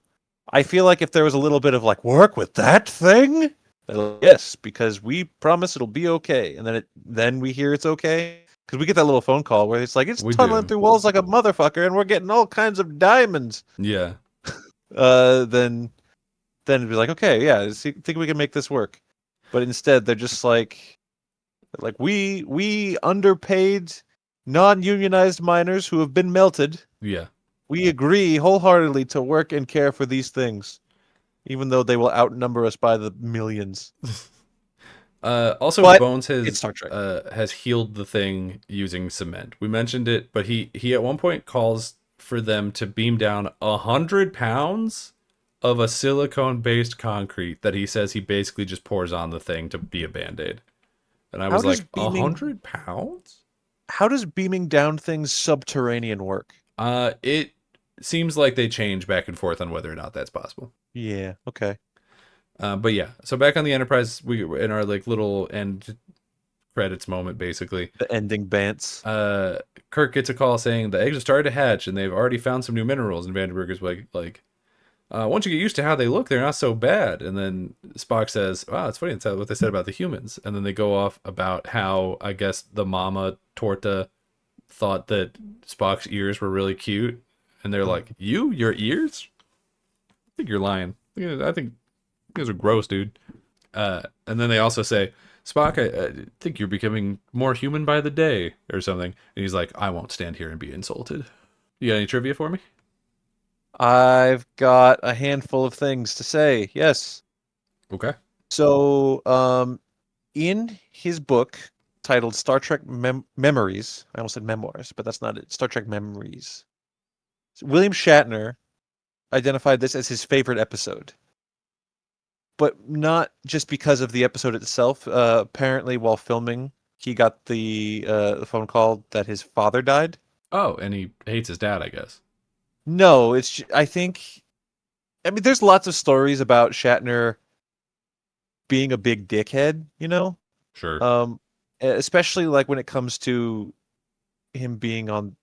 I feel like if there was a little bit of like, "Work with that thing," they're like, yes, because we promise it'll be okay, and then we hear it's okay because we get that little phone call where it's like it's we tunneling do. through walls like a motherfucker, and we're getting all kinds of diamonds. Yeah. Then it'd be like, okay, yeah, think we can make this work, but instead they're just like we underpaid non-unionized miners who have been melted. Yeah. We agree wholeheartedly to work and care for these things, even though they will outnumber us by the millions. Also, But Bones it's Star Trek. has healed the thing using cement. We mentioned it, but he at one point calls for them to beam down 100 pounds of a silicone based concrete that he says he basically just pours on the thing to be a band-aid. And I How was does like, a beaming hundred pounds? how does beaming down things subterranean work? It seems like they change back and forth on whether or not that's possible. Yeah, okay. But yeah, so back on the Enterprise, we in our like little end credits moment, basically. The ending bants. Uh, Kirk gets a call saying the eggs have started to hatch and they've already found some new minerals. And Vandenberg is like, Once you get used to how they look, they're not so bad. And then Spock says, wow, it's funny. It's what they said about the humans. And then they go off about how, I guess, the mama Torta thought that Spock's ears were really cute. And they're like, your ears? I think you're lying. I think you guys are gross, dude. And then they also say, Spock, I think you're becoming more human by the day or something. And he's like, I won't stand here and be insulted. You got any trivia for me? I've got a handful of things to say. Yes. Okay. So, in his book titled Star Trek Memories, I almost said memoirs, but that's not it. Star Trek Memories. William Shatner identified this as his favorite episode, but not just because of the episode itself. Apparently, while filming, he got the phone call that his father died. Oh, and he hates his dad, I guess. No, I think. I mean, there's lots of stories about Shatner being a big dickhead, you know? Sure. Especially like when it comes to him being on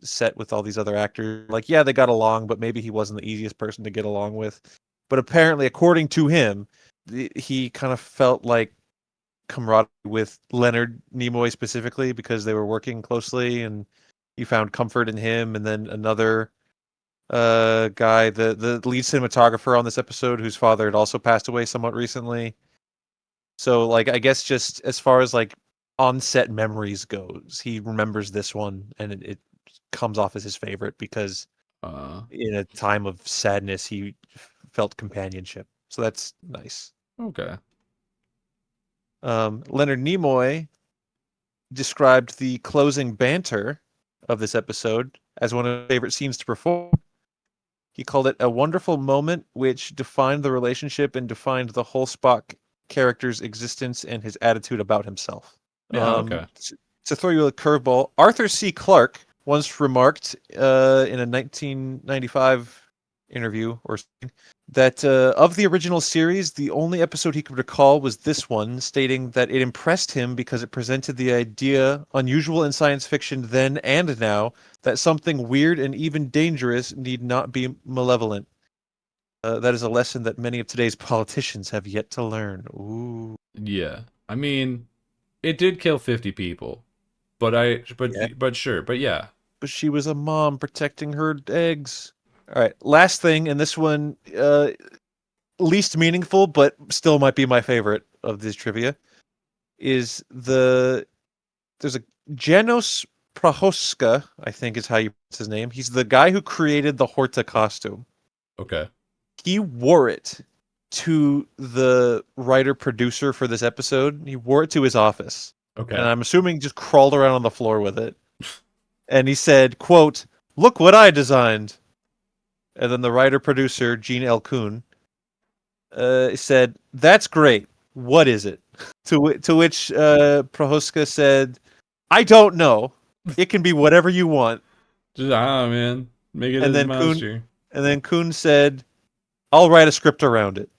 set with all these other actors. Like, yeah, they got along, but maybe he wasn't the easiest person to get along with. But apparently, according to him, he kind of felt like camaraderie with Leonard Nimoy specifically because they were working closely, and he found comfort in him. And then another guy, the lead cinematographer on this episode, whose father had also passed away somewhat recently. So, like, I guess just as far as like on-set memories goes, he remembers this one, and it comes off as his favorite because Uh, in a time of sadness, he felt companionship. So that's nice. okay. Leonard Nimoy described the closing banter of this episode as one of his favorite scenes to perform. He called it a wonderful moment which defined the relationship and defined the whole Spock character's existence and his attitude about himself. Yeah, okay. To throw you a curveball, Arthur C. Clarke once remarked in a 1995 interview or something, that of the original series, the only episode he could recall was this one, stating that it impressed him because it presented the idea, unusual in science fiction then and now, that something weird and even dangerous need not be malevolent. That is a lesson that many of today's politicians have yet to learn. Ooh. Yeah. I mean, it did kill 50 people. Yeah. But sure. But yeah. But she was a mom protecting her eggs. All right, last thing, and this one least meaningful, but still might be my favorite of this trivia, is there's a Janos Prohaska, I think is how you pronounce his name. He's the guy who created the Horta costume. Okay. He wore it to the writer producer for this episode. He wore it to his office. And Okay. I'm assuming just crawled around on the floor with it. And he said, quote, "Look what I designed." And then the writer producer, Gene L. Kuhn, said, "That's great. What is it?" To which Prohaska said, "I don't know. It can be whatever you want." Just, man. Make it And as a then Kuhn monster. and then Kuhn said, "I'll write a script around it."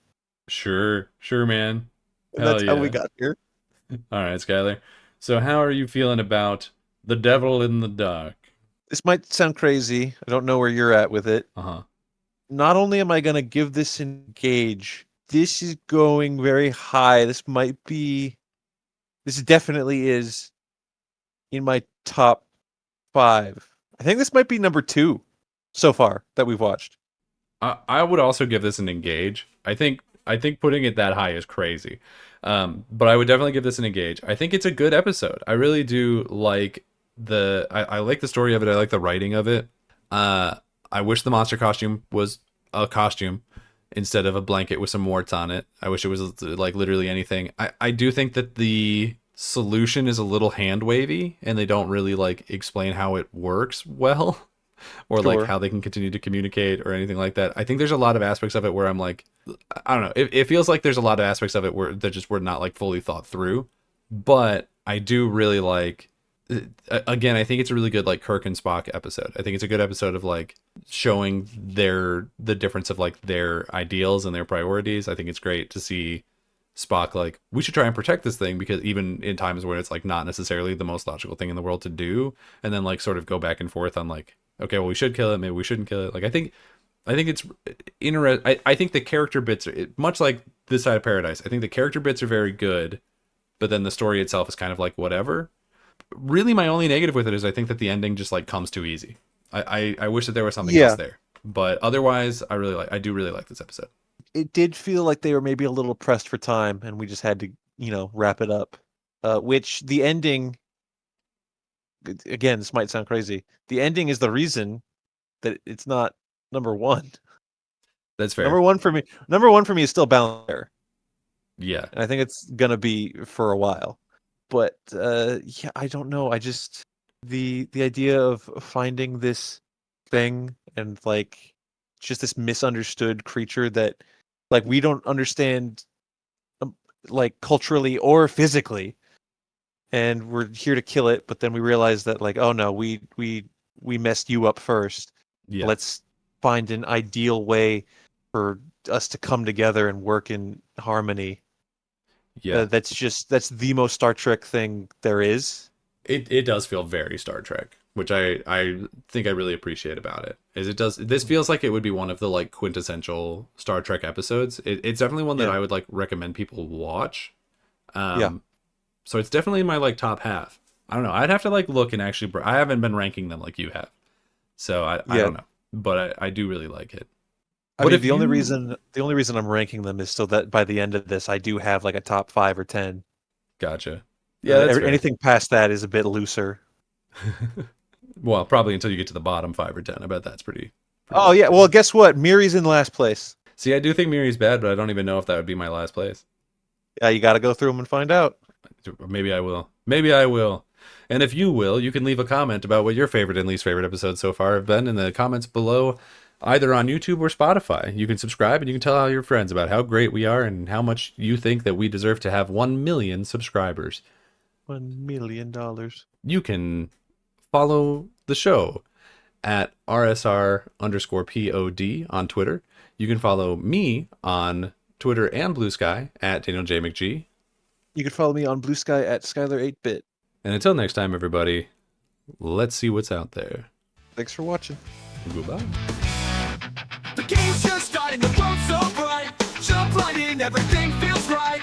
Sure. Sure, man. And Hell that's how we yeah. got here. All right, Skylar. So how are you feeling about The Devil in the Dark? This might sound crazy. I don't know where you're at with it. Uh-huh. Not only am I going to give this an gauge, this is going very high. This definitely is in my top 5. I think this might be number 2 so far that we've watched. I would also give this an engage. I think putting it that high is crazy. But I would definitely give this an engage. I think it's a good episode. I really do like I like the story of it. I like the writing of it. I wish the monster costume was a costume instead of a blanket with some warts on it. I wish it was like literally anything. I do think that the solution is a little hand wavy and they don't really like explain how it works well. Or like Sure. how they can continue to communicate or anything like that. I think there's a lot of aspects of it where I'm like, I don't know. It feels like there's a lot of aspects of it where that just were not like fully thought through. But I do really like. Again, I think it's a really good like Kirk and Spock episode. I think it's a good episode of like showing the difference of like their ideals and their priorities. I think it's great to see Spock like we should try and protect this thing because even in times where it's like not necessarily the most logical thing in the world to do, and then like sort of go back and forth on like okay, well we should kill it, maybe we shouldn't kill it. Like I think I think it's interesting. I think the character bits are much like This Side of Paradise. I think the character bits are very good, but then the story itself is kind of like whatever. Really, my only negative with it is I think that the ending just like comes too easy. I wish that there was something else Yeah, there, but otherwise, I do really like this episode. it did feel like they were maybe a little pressed for time, and we just had to, wrap it up. Which the ending, again, this might sound crazy. The ending is the reason that it's not number one. That's Number fair. one for me. Number one for me is still Bound There, Yeah, and I think it's gonna be for a while. But yeah, I don't know. I just the idea of finding this thing and like just this misunderstood creature that like we don't understand like culturally or physically, and we're here to kill it, but then we realize that like, oh no, we messed you up first. yeah, Let's find an ideal way for us to come together and work in harmony. yeah. That's the most Star Trek thing there is. It does feel very Star Trek, which I think I really appreciate about it. Is it does this feels like it would be one of the like quintessential Star Trek episodes. It's definitely one that Yeah, I would like recommend people watch. yeah, Um, so it's definitely in my like top half. I don't know. I'd have to like look and actually. I haven't been ranking them like you have, so I yeah. don't know. But I do really like it. I What mean, if you the only reason I'm ranking them is so that by the end of this, I do have like a top 5 or 10. gotcha? Yeah, that's fair. Anything past that is a bit looser. Well, probably until you get to the bottom 5 or 10. I bet that's pretty Oh low. yeah, well guess what? Miri's in last place. See, I do think Miri's bad, but I don't even know if that would be my last place. Yeah, you got to go through them and find out. Maybe I will. Maybe I will. And if you will, you can leave a comment about what your favorite and least favorite episodes so far have been in the comments below, either on YouTube or Spotify. You can subscribe and you can tell all your friends about how great we are and how much you think that we deserve to have 1 million subscribers. $1 million. You can follow the show at RSR_POD on Twitter. You can follow me on Twitter and Blue Sky at Daniel J. McGee. You can follow me on Blue Sky at Skylar8bit. And until next time, everybody, let's see what's out there. Thanks for watching. Goodbye. The game's just starting, the world's so bright. Jump right in, everything feels right.